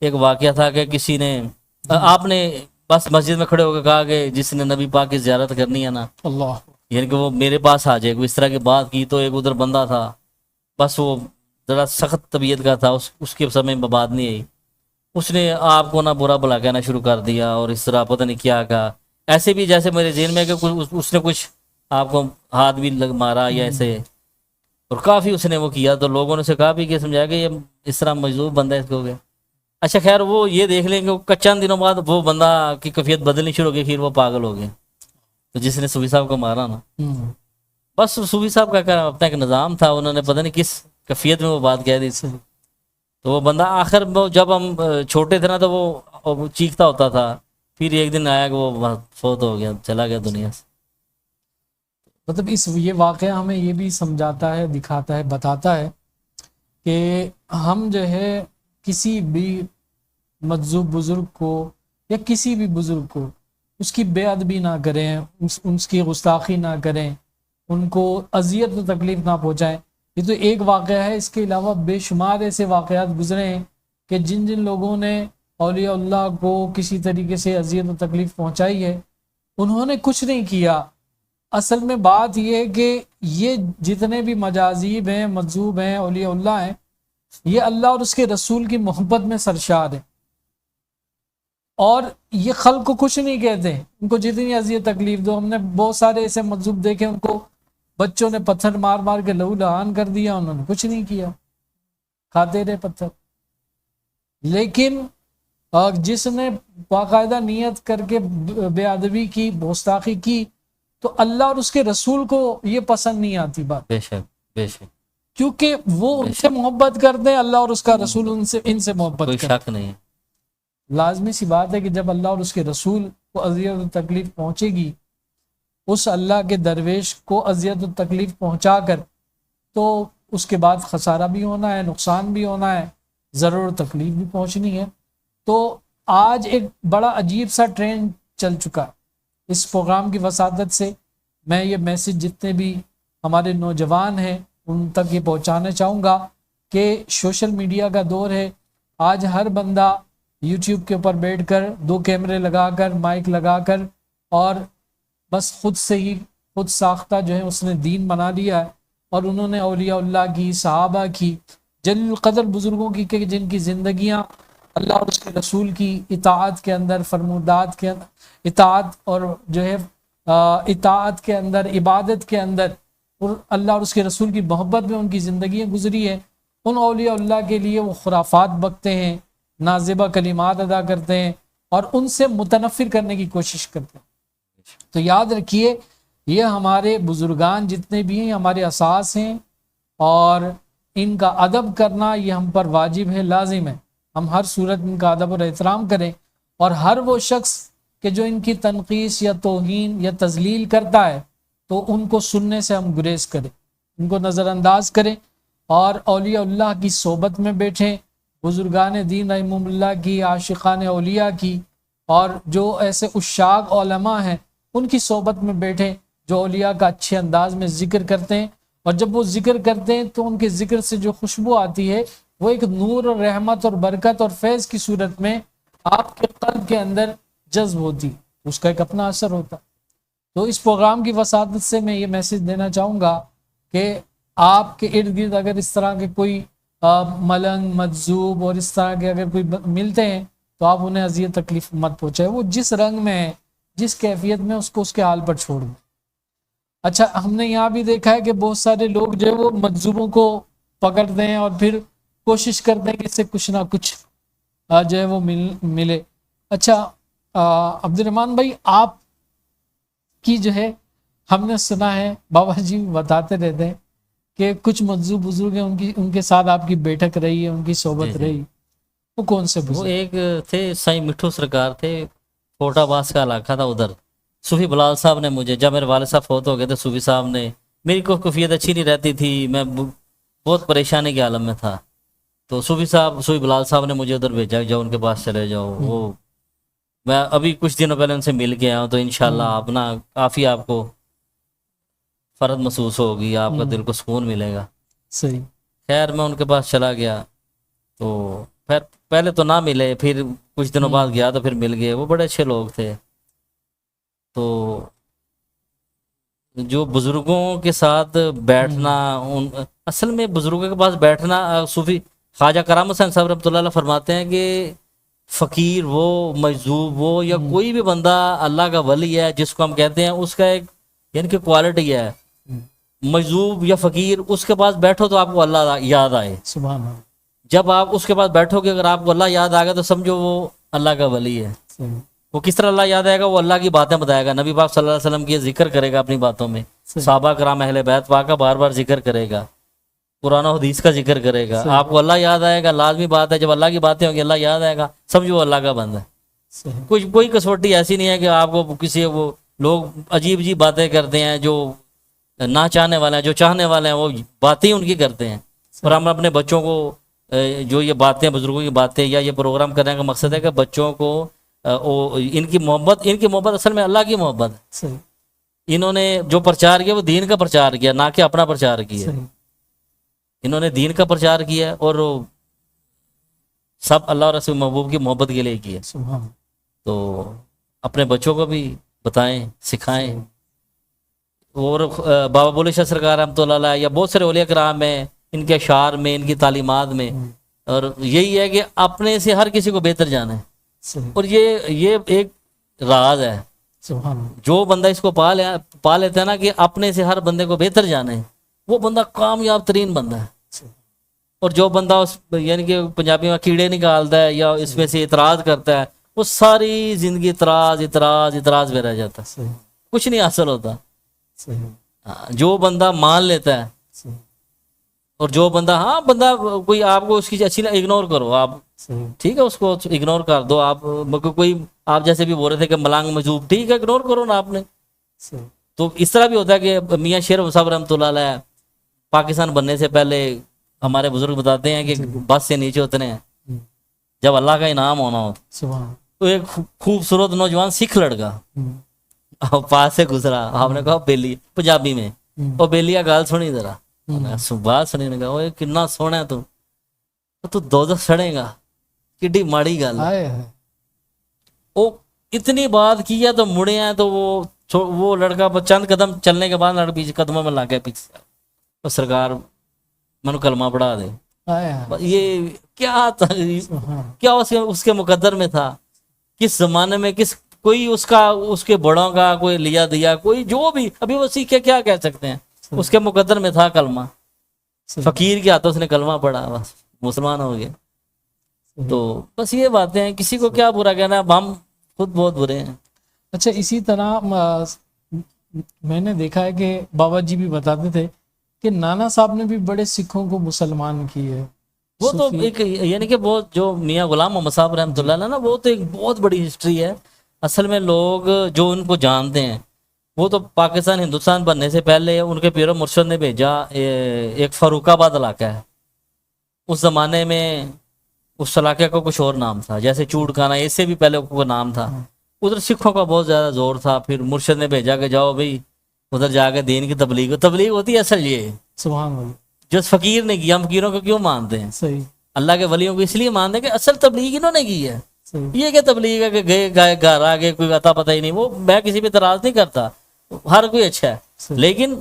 ایک واقعہ تھا کہ کسی نے, آپ نے بس مسجد میں کھڑے ہو کے کہا کہ جس نے نبی پاک کی زیارت کرنی ہے نا, اللہ, یعنی کہ وہ میرے پاس آ جائے. اس طرح کی بات کی تو ایک ادھر بندہ تھا, بس وہ ذرا سخت طبیعت کا تھا, اس کے سمے میں بات نہیں آئی, اس نے آپ کو نہ برا بلا کہنا شروع کر دیا, اور اس طرح پتہ نہیں کیا کہا. ایسے بھی جیسے میرے ذہن میں کہ اس نے کچھ آپ کو ہاتھ بھی مارا یا ایسے, اور کافی اس نے وہ کیا. تو لوگوں نے اسے کہا بھی کہ سمجھایا کہ یہ اس طرح مجذوب بندہ ہے, اس کو ہو گیا. اچھا خیر, وہ یہ دیکھ لیں کہ چند دنوں بعد وہ بندہ کی کیفیت بدلنی شروع ہو گئی, پھر وہ پاگل ہو گیا. تو جس نے صوفی صاحب کو مارا نا, بس صوفی صاحب کا اپنا ایک نظام تھا, انہوں نے پتہ نہیں کس کیفیت میں وہ بات کہہ دی تھی. تو وہ بندہ آخر جب ہم چھوٹے تھے نا تو وہ چیختا ہوتا تھا, پھر ایک دن آیا کہ وہ فوت ہو گیا, چلا گیا دنیا سے. مطلب یہ واقعہ ہمیں یہ بھی سمجھاتا ہے, دکھاتا ہے, بتاتا ہے کہ ہم جو ہے کسی بھی مجذوب بزرگ کو یا کسی بھی بزرگ کو اس کی بے ادبی نہ کریں, اس کی گستاخی نہ کریں, ان کو اذیت و تکلیف نہ پہنچائیں. یہ تو ایک واقعہ ہے, اس کے علاوہ بے شمار ایسے واقعات گزرے ہیں کہ جن لوگوں نے اولیاء اللہ کو کسی طریقے سے اذیت و تکلیف پہنچائی ہے, انہوں نے کچھ نہیں کیا. اصل میں بات یہ ہے کہ یہ جتنے بھی مجاذیب ہیں, مجذوب ہیں, اولیاء اللہ ہیں, یہ اللہ اور اس کے رسول کی محبت میں سرشار ہیں, اور یہ خلق کو کچھ نہیں کہتے. ان کو جتنی اذیت تکلیف دو, ہم نے بہت سارے ایسے مجذوب دیکھے, ان کو بچوں نے پتھر مار مار کے لہو لہان کر دیا, انہوں نے کچھ نہیں کیا, کھاتے رہے پتھر. لیکن جس نے باقاعدہ نیت کر کے بے ادبی کی, گستاخی کی, تو اللہ اور اس کے رسول کو یہ پسند نہیں آتی بات، بے شک بے شک، کیونکہ وہ ان سے محبت کرتے ہیں، اللہ اور اس کا رسول ان سے محبت کوئی کرتے ہیں۔ شک نہیں ہے۔ لازمی سی بات ہے کہ جب اللہ اور اس کے رسول کو اذیت و تکلیف پہنچے گی، اس اللہ کے درویش کو اذیت و تکلیف پہنچا کر، تو اس کے بعد خسارہ بھی ہونا ہے، نقصان بھی ہونا ہے، ضرر و تکلیف بھی پہنچنی ہے۔ تو آج ایک بڑا عجیب سا ٹرینڈ چل چکا ہے۔ اس پروگرام کی وساطت سے میں یہ میسج جتنے بھی ہمارے نوجوان ہیں ان تک یہ پہنچانا چاہوں گا کہ سوشل میڈیا کا دور ہے۔ آج ہر بندہ یوٹیوب کے اوپر بیٹھ کر 2 کیمرے لگا کر، مائک لگا کر، اور بس خود سے ہی خود ساختہ جو ہے اس نے دین بنا لیا ہے، اور انہوں نے اولیاء اللہ کی، صحابہ کی، جلیل القدر بزرگوں کی کہ جن کی زندگیاں اللہ اور اس کے رسول کی اطاعت کے اندر، فرمودات کے اندر، اطاعت اور جو ہے اطاعت کے اندر، عبادت کے اندر، اور اللہ اور اس کے رسول کی محبت میں ان کی زندگیاں گزری ہیں، ان اولیاء اللہ کے لیے وہ خرافات بکتے ہیں، نازیبہ کلمات ادا کرتے ہیں، اور ان سے متنفر کرنے کی کوشش کرتے ہیں۔ تو یاد رکھیے، یہ ہمارے بزرگان جتنے بھی ہیں ہمارے اساس ہیں، اور ان کا ادب کرنا یہ ہم پر واجب ہے، لازم ہے۔ ہم ہر صورت ان کا ادب اور احترام کریں، اور ہر وہ شخص کہ جو ان کی تنقیص یا توہین یا تذلیل کرتا ہے تو ان کو سننے سے ہم گریز کریں، ان کو نظر انداز کریں، اور اولیاء اللہ کی صحبت میں بیٹھیں، بزرگان دین رحمہم اللہ کی، عاشقان اولیاء کی، اور جو ایسے عشاق علماء ہیں ان کی صحبت میں بیٹھیں جو اولیاء کا اچھے انداز میں ذکر کرتے ہیں، اور جب وہ ذکر کرتے ہیں تو ان کے ذکر سے جو خوشبو آتی ہے وہ ایک نور اور رحمت اور برکت اور فیض کی صورت میں آپ کے قلب کے اندر جذب ہوتی، اس کا ایک اپنا اثر ہوتا۔ تو اس پروگرام کی وساطت سے میں یہ میسج دینا چاہوں گا کہ آپ کے ارد گرد اگر اس طرح کے کوئی ملنگ، مجذوب اور اس طرح کے اگر کوئی ملتے ہیں تو آپ انہیں اذیت تکلیف مت پہنچائے، وہ جس رنگ میں ہے، جس کیفیت میں، اس کو اس کے حال پر چھوڑ دیں۔ اچھا، ہم نے یہاں بھی دیکھا ہے کہ بہت سارے لوگ جو ہے وہ مجذوبوں کو پکڑتے ہیں اور پھر کوشش کرتے ہیں کہ اس سے کچھ نہ کچھ جو ہے وہ ملے۔ اچھا عبد الرحمن بھائی، آپ کی جو ہے ہم نے سنا ہے، بابا جی بتاتے رہتے ہیں کہ کچھ مجذوب بزرگ ہیں، ان کے ساتھ آپ کی بیٹھک رہی ہے، ان کی صحبت رہی، وہ کون سے وہ بزرگ؟ ایک تھے سائیں مٹھو سرکار تھے، کوٹا باس کا علاقہ تھا ادھر۔ صوفی بلال صاحب نے مجھے، جب میرے والد صاحب فوت ہو گئے تھے، صوفی صاحب نے، میری کوئی کیفیت اچھی نہیں رہتی تھی، میں بہت پریشانی کے عالم میں تھا، تو صوفی بلال صاحب نے مجھے ادھر بھیجا، جاؤ ان کے پاس چلے جاؤ۔ وہ میں ابھی کچھ دنوں پہلے ان سے مل کے آیا ہوں، تو انشاءاللہ آپ نا کافی آپ کو فرد محسوس ہوگی، آپ کا دل کو سکون ملے گا۔ صحیح۔ خیر میں ان کے پاس چلا گیا، تو پھر پہلے تو نہ ملے، پھر کچھ دنوں بعد گیا تو پھر مل گئے۔ وہ بڑے اچھے لوگ تھے۔ تو جو بزرگوں کے ساتھ بیٹھنا، اصل میں بزرگوں کے پاس بیٹھنا، صوفی خواجہ کرام حسین صاحب رحمۃ اللہ علیہ فرماتے ہیں کہ فقیر وہ، مجذوب وہ، یا کوئی بھی بندہ اللہ کا ولی ہے جس کو ہم کہتے ہیں، اس کا ایک یعنی کہ کوالٹی ہے، مجذوب یا فقیر، اس کے پاس بیٹھو تو آپ کو اللہ یاد آئے۔ سبحان اللہ۔ جب آپ اس کے پاس بیٹھو گے، اگر آپ کو اللہ یاد آ گیا تو سمجھو وہ اللہ کا ولی ہے۔ صحیح۔ وہ کس طرح اللہ یاد آئے گا؟ وہ اللہ کی باتیں بتائے گا، نبی پاک صلی اللہ علیہ وسلم کی ذکر کرے گا اپنی باتوں میں، صحابہ کرام اہل بیت پاک کا بار بار ذکر کرے گا، قرآن و حدیث کا ذکر کرے گا، آپ کو اللہ یاد آئے گا۔ لازمی بات ہے، جب اللہ کی باتیں ہوں گی اللہ یاد آئے گا، سمجھو وہ اللہ کا بندہ ہے۔ کوئی کسوٹی ایسی نہیں ہے کہ آپ کو کسی، وہ لوگ عجیب عجیب باتیں کرتے ہیں، جو نہ چاہنے والے ہیں، جو چاہنے والے ہیں وہ باتیں ان کی کرتے ہیں۔ اور ہم اپنے بچوں کو جو یہ باتیں، بزرگوں کی باتیں، یا یہ پروگرام کرنے کا مقصد ہے کہ بچوں کو ان کی محبت اصل میں اللہ کی محبت ہے۔ انہوں نے جو پرچار کیا وہ دین کا پرچار کیا، نہ کہ اپنا پرچار کیا۔ انہوں نے دین کا پرچار کیا، اور سب اللہ اور رسول محبوب کی محبت کے لیے کیا۔ تو اپنے بچوں کو بھی بتائیں، سکھائیں۔ اور بابا بولے شاہ سرکار رحمۃ اللہ علیہ، یا بہت سارے اولیاء کرام ہیں، ان کے اشعار میں، ان کی تعلیمات میں، اور یہی ہے کہ اپنے سے ہر کسی کو بہتر جانا ہے۔ اور یہ ایک راز ہے، جو بندہ اس کو پا لیتا ہے نا، کہ اپنے سے ہر بندے کو بہتر جانا ہے، وہ بندہ کامیاب ترین بندہ ہے۔ اور جو بندہ یعنی کہ پنجابی میں کیڑے نکالتا ہے، یا اس میں سے اعتراض کرتا ہے، وہ ساری زندگی اعتراض میں رہ جاتا ہے، کچھ نہیں حاصل ہوتا۔ صحیح جو بندہ مان لیتا ہے صحیح اور جو بندہ بندہ کوئی آپ کو اس کی اچھی اگنور کرو آپ، صحیح ٹھیک ہے، اس کو اگنور کر دو آپ، کوئی آپ جیسے بھی بول رہے تھے کہ ملانگ مجوب، ٹھیک ہے اگنور کرو نا آپ نے. صحیح تو اس طرح بھی ہوتا ہے کہ میاں شیر صاحب رحمۃ اللہ علیہ پاکستان بننے سے پہلے ہمارے بزرگ بتاتے ہیں کہ بس سے نیچے اترے ہیں جب اللہ کا انعام ہونا ہو، سبحان تو ایک خوبصورت نوجوان سکھ لڑکا پاس سے گزرا، آپ نے کہا بیلی پنجابی میں، وہ بیلی کا گال سنی ذرا، بات سنی کہا وہ کتنا سونا ہے تو دوزخ سڑے گا، کڈی ماڑی گل ہے. آئے ہے وہ اتنی بات کی ہے تو مڑے ہیں تو وہ لڑکا چند قدم چلنے کے بعد لڑکا پیچھے قدموں میں لا گیا پیچھے، تو سرکار منو کلمہ پڑھا دے. آئے ہے یہ کیا تھا، سبحان کیا اس کے مقدر میں تھا، کس زمانے میں کوئی اس کے بڑوں کا کوئی لیا دیا، کوئی جو بھی ابھی وہ سیکھے کیا کہہ سکتے ہیں، اس کے مقدر میں تھا کلمہ، فقیر کے ہاتھوں اس نے کلمہ پڑھا، بس مسلمان ہو گئے. تو بس یہ باتیں ہیں، کسی کو کیا برا کہنا ہے، ہم خود بہت برے ہیں. اچھا اسی طرح میں نے دیکھا ہے کہ بابا جی بھی بتاتے تھے کہ نانا صاحب نے بھی بڑے سکھوں کو مسلمان کی ہے. وہ تو ایک یعنی کہ وہ جو میاں غلام محمد صاحب رحمۃ اللہ علیہ نا، وہ تو ایک بہت بڑی ہسٹری ہے. اصل میں لوگ جو ان کو جانتے ہیں وہ تو پاکستان ہندوستان بننے سے پہلے ان کے پیر و مرشد نے بھیجا، ایک فاروق آباد علاقہ ہے، اس زمانے میں اس علاقے کا کچھ اور نام تھا، جیسے چوڑکانا، اس سے بھی پہلے کوئی نام تھا. ادھر سکھوں کا بہت زیادہ زور تھا. پھر مرشد نے بھیجا کہ جاؤ بھائی ادھر جا کے دین کی تبلیغ ہوتی ہے. اصل یہ سبحان اللہ جو فقیر نے کیا، ہم فقیروں کو کیوں مانتے ہیں، صحیح اللہ کے ولیوں کو اس لیے مانتے ہیں کہ اصل تبلیغ انہوں نے کی ہے. صحیح یہ کہ تبلیغ ہے کہ گئے گھر آگے کوئی عطا پتہ ہی نہیں، وہ میں کسی پہ اعتراض نہیں کرتا، ہر کوئی اچھا ہے، لیکن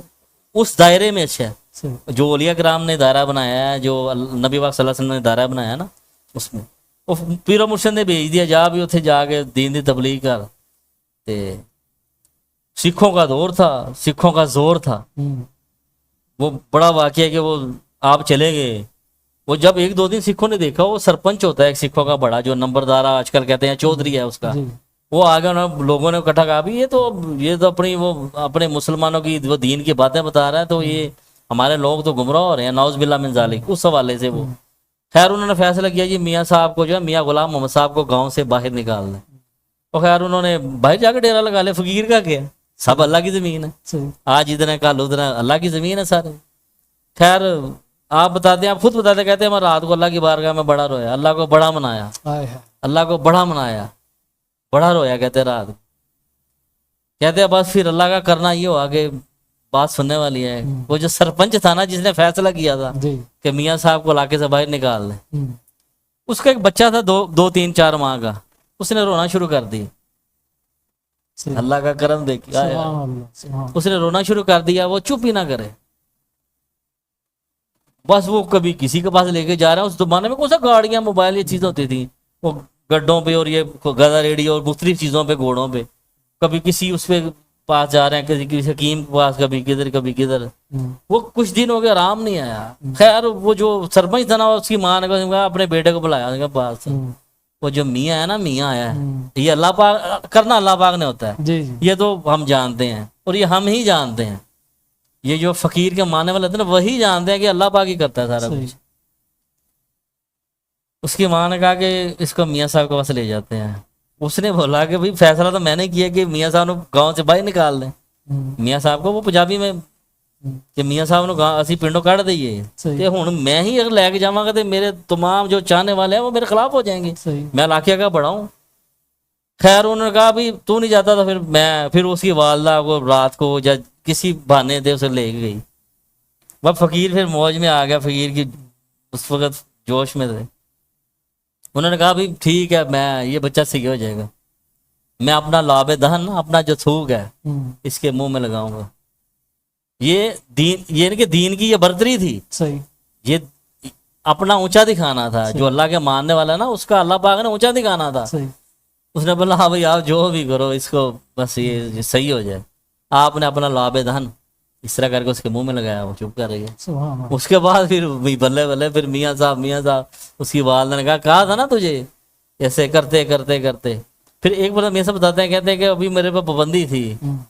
اس دائرے میں اچھا ہے. صحیح جو اولیاء کرام نے دائرہ بنایا ہے، جو نبی پاک صلی اللہ علیہ وسلم نے دائرہ بنایا ہے نا، اس میں وہ پیر و مرشد نے بھیج دیا، جا بھی اتنے جا کے دین دی تبلیغ کر. تے سکھوں کا دور تھا، سکھوں کا زور تھا. وہ بڑا واقعہ ہے کہ وہ آپ چلے گئے، وہ جب ایک دو دن سکھوں نے دیکھا، وہ سرپنچ ہوتا ہے ایک سکھوں کا بڑا، جو نمبردار آج کل کہتے ہیں، چودھری ہے اس کا، وہ آگے لوگوں نے اکٹھا کہا بھی یہ تو اپنے مسلمانوں کی وہ دین کی باتیں بتا رہا ہے، تو یہ ہمارے لوگ تو گمراہ ہو رہے ہیں، نعوذ باللہ من ذالک. اس حوالے سے وہ خیر انہوں نے فیصلہ کیا جی میاں صاحب کو جو ہے میاں غلام محمد صاحب کو گاؤں سے باہر نکال دیں. تو خیر انہوں نے باہر جا کے ڈیرا لگا لے. فقیر کا کیا، سب اللہ کی زمین ہے، آج ادھر ہے کل ادھر ہے، اللہ کی زمین ہے سارے. خیر آپ بتاتے ہیں، آپ خود بتاتے کہتے ہیں میں رات کو اللہ کی بارگاہ میں بڑا رویا، اللہ کو بڑا منایا، اللہ کو بڑا منایا، بڑا رویا کہتے رات. کہتے ہیں بس پھر اللہ کا کرنا یہ ہوا کہ بات سننے والی ہے. وہ جو سرپنچ تھا نا، جس نے فیصلہ کیا تھا کہ میاں صاحب کو علاقے سے باہر نکال دیں، اس کا ایک بچہ تھا 2-3-4 ماہ کا، اس نے رونا شروع کر دی. اللہ کا کرم دیکھا، اس نے رونا شروع کر دیا. وہ چپ ہی نہ کرے، بس وہ کبھی کسی کے پاس لے کے جا رہا ہے. اس زمانے میں کون سا گاڑیاں موبائل یہ چیزیں ہوتی تھیں، وہ گڈوں پہ اور یہ گدا ریڈی اور مختلف چیزوں پہ، گھوڑوں پہ، کبھی کسی اس پہ پاس جا رہے ہیں، کسی حکیم کے پاس، کبھی کدھر کبھی کدھر. وہ کچھ دن ہو گیا آرام نہیں آیا. خیر وہ جو سرپنچ تھا نا، اس کی ماں نے کہا اپنے بیٹے کو بلایا پاس. وہ جو میاں ہے نا، میاں آیا ہے، یہ اللہ پاک کرنا، اللہ پاک نے ہوتا ہے، یہ تو ہم جانتے ہیں اور یہ ہم ہی جانتے ہیں. یہ جو فقیر کے ماننے والے تھے نا، وہی جانتے ہیں کہ اللہ پاک ہی کرتا ہے سارا کچھ. اس کی ماں نے کہا کہ اس کو میاں صاحب کے پاس لے جاتے ہیں. اس نے بولا کہ بھائی فیصلہ تو میں نے کیا کہ میاں صاحب نے گاؤں سے باہر نکال دیں. میاں صاحب کو وہ پنجابی میں کہ میاں صاحب نے اسی پنڈوں کٹ دئیے کہ ہوں میں ہی اگر لے کے جاواں گا تو میرے تمام جو چاہنے والے ہیں وہ میرے خلاف ہو جائیں گے، میں علاقے کا بڑا ہوں. خیر انہوں نے کہا بھی تو نہیں جاتا تو پھر اس کی والدہ کو رات کو یا کسی بہانے دے اسے لے گئی. وہ فقیر پھر موج میں آ گیا، فقیر کی اس وقت جوش میں تھے. انہوں نے کہا بھی ٹھیک ہے، میں یہ بچہ صحیح ہو جائے گا، میں اپنا لاب دہن، اپنا جو تھوک ہے اس کے منہ میں لگاؤں گا. یہ دین، یہ کہ دین کی یہ برتری تھی، یہ اپنا اونچا دکھانا تھا. جو اللہ کے ماننے والا نا، اس کا اللہ پاک نے اونچا دکھانا تھا. اس نے بولا ہاں بھائی آپ جو بھی کرو، اس کو بس یہ صحیح ہو جائے. آپ نے اپنا لاب دہن اس طرح کر کے اس کے منہ میں لگایا، وہ چپ کر رہی ہے. اس کے بعد پھر بلے بلے پھر میاں صاحب اس کی والدہ نے کہا تھا نا تجھے، ایسے کرتے کرتے کرتے پھر ایک بار میرے سے بتاتے ہیں، کہتے ہیں کہ ابھی میرے پہ پابندی تھی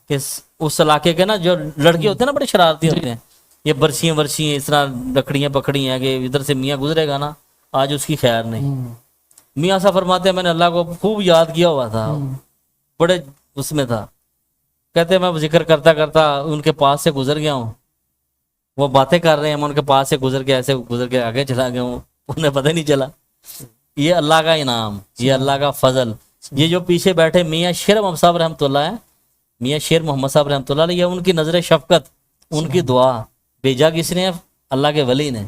کہ اس علاقے کے نا جو لڑکے ہوتے ہیں نا بڑے شرارتی ہوتے ہیں، یہ برسیاں اس طرح لکڑیاں پکڑی ہیں کہ ادھر سے میاں گزرے گا نا آج اس کی خیر نہیں. میاں صاحب فرماتے ہیں میں نے اللہ کو خوب یاد کیا ہوا تھا، بڑے اس میں تھا. کہتے ہیں میں ذکر کرتا کرتا ان کے پاس سے گزر گیا ہوں، وہ باتیں کر رہے ہیں، میں ان کے پاس سے گزر کے ایسے گزر کے آگے چلا گیا ہوں، انہیں پتہ نہیں چلا. یہ اللہ کا انعام، یہ اللہ کا فضل. یہ جو پیچھے بیٹھے میاں شیر محمد صاحب رحمۃ اللہ ہے، میاں شیر محمد صاحب رحمۃ اللہ علیہ، یہ ان کی نظر شفقت، ان کی دعا بھیجا کس نے؟ اللہ کے ولی نے.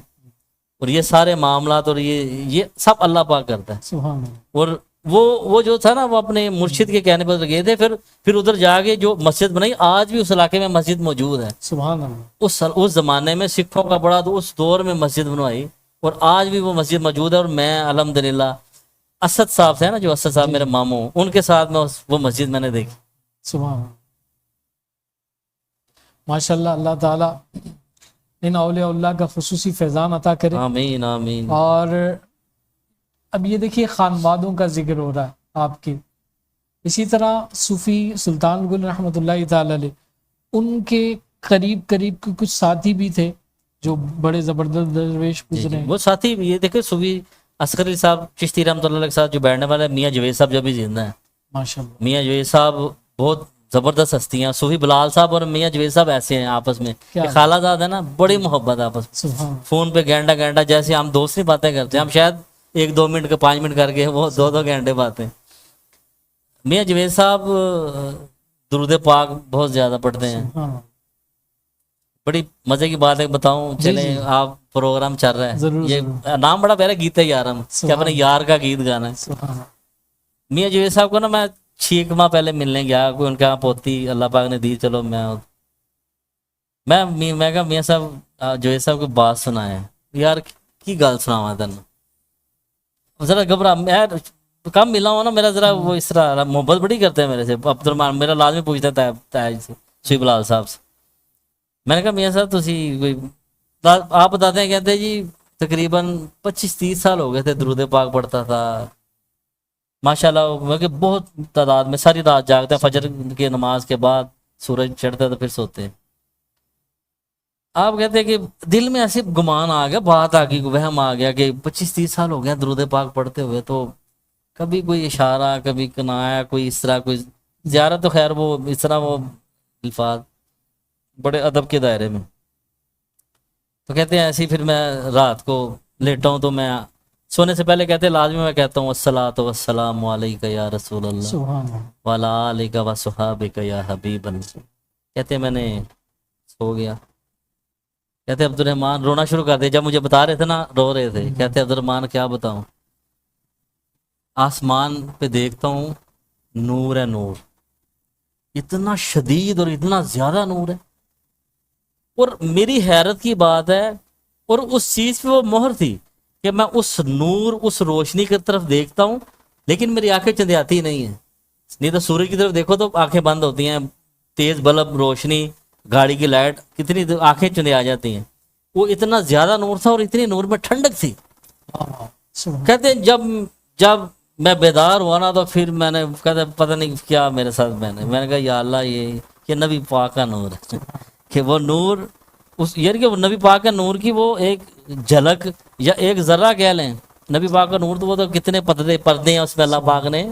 اور یہ سارے معاملات اور یہ سب اللہ پاک کرتا ہے. سبحان اللہ. اور وہ جو تھا نا وہ اپنے مرشد کے کہنے پر گئے تھے، پھر ادھر جا کے جو مسجد بنائی، آج بھی اس علاقے میں مسجد موجود ہے. سبحان اللہ. اس زمانے میں سکھوں کا بڑا تو اس دور میں مسجد بنوائی اور آج بھی وہ مسجد موجود ہے. اور میں الحمدللہ اسد صاحب تھے نا، جو اسد صاحب میرے ماموں، ان کے ساتھ میں وہ مسجد میں نے دیکھی. سبحان اللہ. ماشاءاللہ. اللہ تعالیٰ ان اولیاء اللہ کا خصوصی فیضان عطا کرے. آمین آمین. اور اب یہ دیکھیے خانوادوں کا ذکر ہو رہا ہے آپ کے، اسی طرح صوفی سلطان گل رحمۃ اللہ تعالی علیہ، ان کے قریب کے کچھ ساتھی بھی تھے جو بڑے زبردست درویش گزرے ہیں. وہ ساتھی یہ دیکھیں صوفی عسکر علی صاحب چشتی رحمۃ اللہ علیہ کے ساتھ جو بیٹھنے والے میاں جوید صاحب جو بھی زندہ ہیں. ماشاءاللہ. میاں جوید صاحب بہت زبردست ہستیاں. صوفی بلال صاحب اور میاں جوید صاحب ایسے ہیں آپس میں، خالہ زاد ہے نا، بڑی محبت آپس میں. سبحان. فون پہ گھنٹہ جیسے ہم دوسری باتیں کرتے ہیں، ہم شاید 1-2 منٹ کے 5 منٹ کر کے وہ 2 گھنٹے باتیں. میاں جوید صاحب درود پاک بہت زیادہ پڑھتے ہیں. بڑی مزے کی بات ہے بتاؤں، چلیں آپ پروگرام چل رہا ہے، یہ نام بڑا پیارا گیت ہے یارم، کہ اپنے یار کا گیت گانا ہے. میاں جوید صاحب کو نا میں 6 ماہ پہلے ملنے گیا، کوئی ان کے یہاں پوتی اللہ پاک نے دی. چلو میں کہا میاں صاحب جوید صاحب کو بات سنا ہے یار، کی گل سناواں تین، ذرا گھبرا، میں کم ملا ہوں نا، میرا ذرا وہ اس طرح محبت بڑی کرتے ہیں میرے سے. عبد الرحمان میرا لازمی پوچھتا ہے تاج سے، سوئی بلال صاحب سے. میں نے کہا میاں صاحب تسی کوئی آپ بتاتے ہیں، کہتے ہیں جی تقریباً 25-30 سال ہو گئے تھے درود پاک پڑھتا تھا ماشاءاللہ، کہ بہت تعداد میں ساری رات جاگتے ہیں، فجر کی نماز کے بعد سورج چڑھتا ہے تو پھر سوتے ہیں. آپ کہتے ہیں کہ دل میں ایسے گمان آ گیا، بات آ گئی، وہم آ گیا کہ 25-30 سال ہو گیا درود پاک پڑھتے ہوئے، تو کبھی کوئی اشارہ، کبھی کنایا، کوئی اس طرح کوئی زیارت، تو خیر وہ اس طرح وہ الفاظ بڑے ادب کے دائرے میں. تو کہتے ہیں ایسی، پھر میں رات کو لیٹا ہوں تو میں سونے سے پہلے کہتے ہیں لازمی میں کہتا ہوں الصلاۃ والسلام علیک یا رسول اللہ وعلی آلک وصحابک یا حبیب اللہ. کہتے ہیں میں نے سو گیا. کہتے عبد الرحمان رونا شروع کر دیا، جب مجھے بتا رہے تھے نا رو رہے تھے. کہتے عبد الرحمان کیا بتاؤں، آسمان پہ دیکھتا ہوں نور ہے، نور اتنا شدید اور اتنا زیادہ نور ہے. اور میری حیرت کی بات ہے، اور اس چیز پہ وہ مہر تھی کہ میں اس نور، اس روشنی کی طرف دیکھتا ہوں، لیکن میری آنکھیں چندیاتی نہیں ہیں. نہیں تو سورج کی طرف دیکھو تو آنکھیں بند ہوتی ہیں، تیز بلب روشنی، گاڑی کی لائٹ، کتنی آنکھیں چندے آ جاتی ہیں. وہ اتنا زیادہ نور تھا اور اتنی نور میں ٹھنڈک تھی. کہتے ہیں جب میں بیدار ہوا نا تو پھر میں نے کہتے پتہ نہیں کیا میرے ساتھ، میں نے کہا یا اللہ یہ نبی پاک کا نور ہے، کہ وہ نور اس یعنی کہ وہ نبی پاک کا نور کی وہ ایک جھلک یا ایک ذرہ کہہ لیں. نبی پاک کا نور تو وہ تو کتنے پردے ہیں اس میں اللہ پاک نے،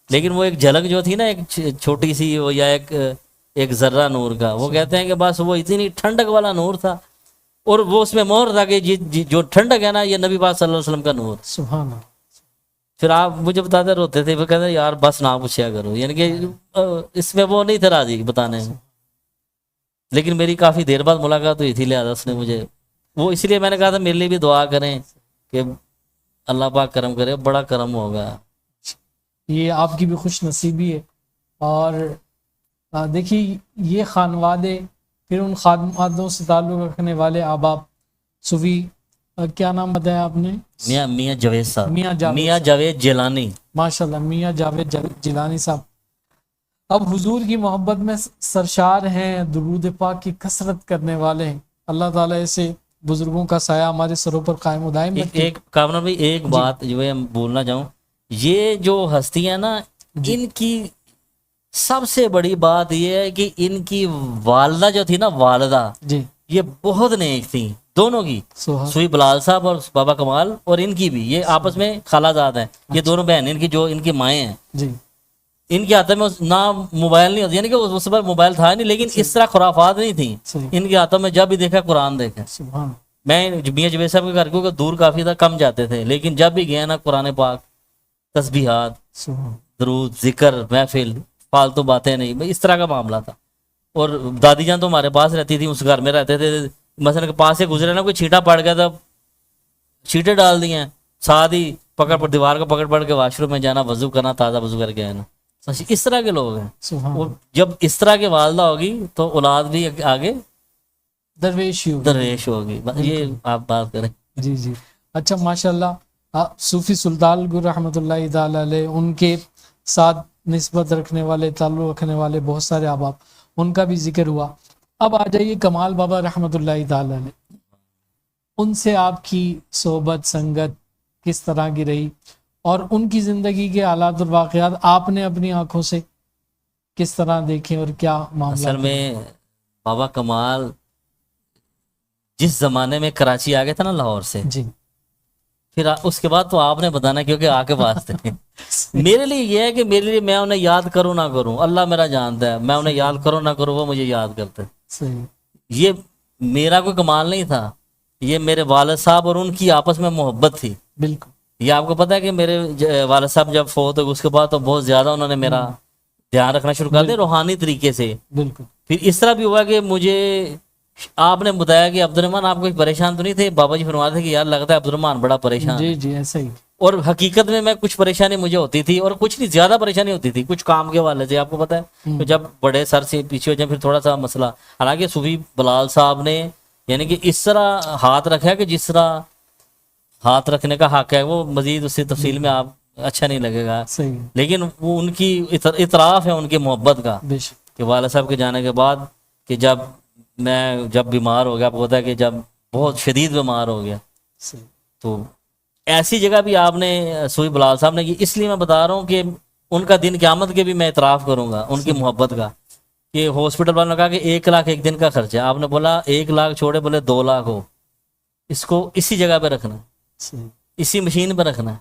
لیکن وہ ایک جھلک جو تھی نا، ایک چھوٹی سی وہ، یا ایک ذرہ نور کا، وہ کہتے ہیں کہ بس وہ اتنی ٹھنڈک والا نور تھا، اور وہ اس میں مہر تھا کہ جو ٹھنڈک ہے نا یہ نبی پاک صلی اللہ علیہ وسلم کا نور. سبحان اللہ. پھر آپ مجھے بتاتے روتے تھے، پھر کہتے یار بس نہ پوچھا کرو، یعنی کہ اس میں وہ نہیں تھے راضی بتانے میں. لیکن میری کافی دیر بعد ملاقات ہوئی تھی، لہٰذا اس نے مجھے وہ، اس لیے میں نے کہا تھا میرے لیے بھی دعا کریں کہ اللہ پاک کرم کرے، بڑا کرم ہوگا. یہ آپ کی بھی خوش نصیبی ہے. اور دیکھیے یہ خانوادے، پھر ان خانوادوں سے تعلق رکھنے والے احباب، صوفی کیا نام بتایا آپ نے؟ میاں جاوید صاحب، میاں جاوید جیلانی. ماشاءاللہ، میاں جاوید جیلانی صاحب اب حضور کی محبت میں سرشار ہیں، درود پاک کی کثرت کرنے والے ہیں. اللہ تعالیٰ ایسے بزرگوں کا سایہ ہمارے سروں پر قائم و دائم رکھے. ایک کامران بھائی ایک بات جو ہے بولنا چاہوں، یہ جو ہستی ہے نا، جی ان کی سب سے بڑی بات یہ ہے کہ ان کی والدہ جو تھی نا، والدہ جی یہ بہت نیک تھی دونوں کی، سبحان سوئی بلال صاحب اور بابا کمال، اور ان کی بھی، یہ آپس میں خالہ زاد ہیں، یہ دونوں بہن ان کی جو ان کی مائیں ہیں. جی ان کے ہاتھوں میں نہ موبائل نہیں ہوتا، یعنی کہ اس پر موبائل تھا نہیں، لیکن اس طرح خرافات نہیں تھیں صحیح ان کے ہاتھوں میں. جب بھی دیکھا قرآن دیکھا. سبحان میں میاں جبیر صاحب کے گھر کیونکہ دور کافی تھا، کم جاتے تھے، لیکن جب بھی گئے نا قرآن پاک، تسبیحات، سبحان درود، ذکر، محفل، فالتو باتیں نہیں، بھئی اس طرح کا معاملہ تھا. اور دادی جان تو ہمارے پاس رہتی تھی، اس گھر میں رہتے تھے. مثلا کے پاس سے گزرے نا، کوئی چھینٹا پڑ گیا تھا، چھینٹے ڈال دیے ہیں، ساتھ ہی پکڑ پر دیوار کو پکڑ کے واش روم میں جانا، وضو کرنا، تازہ وضو کر کے آنا. بس اس طرح کے لوگ ہیں. سبحان وہ جب اس طرح کی والدہ ہوگی تو اولاد بھی آگے درویش ہی ہوگی. درویش ہوگی. بس یہ آپ بات کریں. جی جی اچھا ماشاءاللہ. صوفی سلطان گل رحمۃ اللہ تعالی علیہ، ان کے ساتھ نسبت رکھنے والے، تعلق رکھنے والے بہت سارے احباب، ان کا بھی ذکر ہوا. اب آ جائیے کمال بابا رحمۃ اللہ تعالی علیہ، ان سے آپ کی صحبت سنگت کس طرح کی رہی، اور ان کی زندگی کے حالات اور واقعات آپ نے اپنی آنکھوں سے کس طرح دیکھے اور کیا معاملہ؟ اصل میں بابا کمال جس زمانے میں کراچی آ گئے تھا نا لاہور سے، جی پھر اس کے بعد تو آپ نے بتانا، کیونکہ آ کے پاس تھے. میرے لیے یہ ہے کہ میرے لیے میں انہیں یاد کروں نہ کروں، اللہ میرا جانتا ہے، میں انہیں یاد کروں نہ کروں، وہ مجھے یاد کرتے. صحیح یہ میرا کوئی کمال نہیں تھا، یہ میرے والد صاحب اور ان کی آپس میں محبت تھی. بالکل. یہ آپ کو پتہ ہے کہ میرے والد صاحب جب فوت ہوئے اس کے بعد تو بہت زیادہ انہوں نے میرا دھیان رکھنا شروع کر دیا روحانی طریقے سے. بالکل پھر اس طرح بھی ہوا کہ مجھے آپ نے بتایا کہ عبد الرحمن آپ کوئی پریشان تو نہیں تھے؟ بابا جی فرماتے تھے کہ یار لگتا ہے عبد الرحمن بڑا پریشان ہے. جی جی ایسا ہی. اور حقیقت میں کچھ پریشانی مجھے ہوتی تھی، اور کچھ نہیں، زیادہ پریشانی ہوتی تھی کچھ کام کے حوالے سے. آپ کو پتہ ہے تو جب بڑے سر سے پیچھے ہو جائیں پھر تھوڑا سا مسئلہ. حالانکہ صوفی بلال صاحب نے یعنی کہ اس طرح ہاتھ رکھا کہ جس طرح ہاتھ رکھنے کا حق ہے، وہ مزید اس سے تفصیل میں آپ اچھا نہیں لگے گا، صحیح. لیکن وہ ان کی اطراف ہے ان کی محبت کا. بے شک. کہ والد صاحب کے جانے کے بعد کہ جب بیمار ہو گیا، آپ کو پتا ہے کہ جب بہت شدید بیمار ہو گیا، صحیح. تو ایسی جگہ بھی آپ نے صوفی بلال صاحب نے کی. اس لیے میں بتا رہا ہوں کہ ان کا دن قیامت کے بھی میں اعتراف کروں گا ان کی محبت کا. کہ ہاسپٹل والوں نے کہا کہ 1 لاکھ ایک دن کا خرچہ ہے، آپ نے بولا 1 لاکھ چھوڑے، بولے 2 لاکھ ہو، اس کو اسی جگہ پہ رکھنا ہے، صحیح. اسی مشین پہ رکھنا ہے.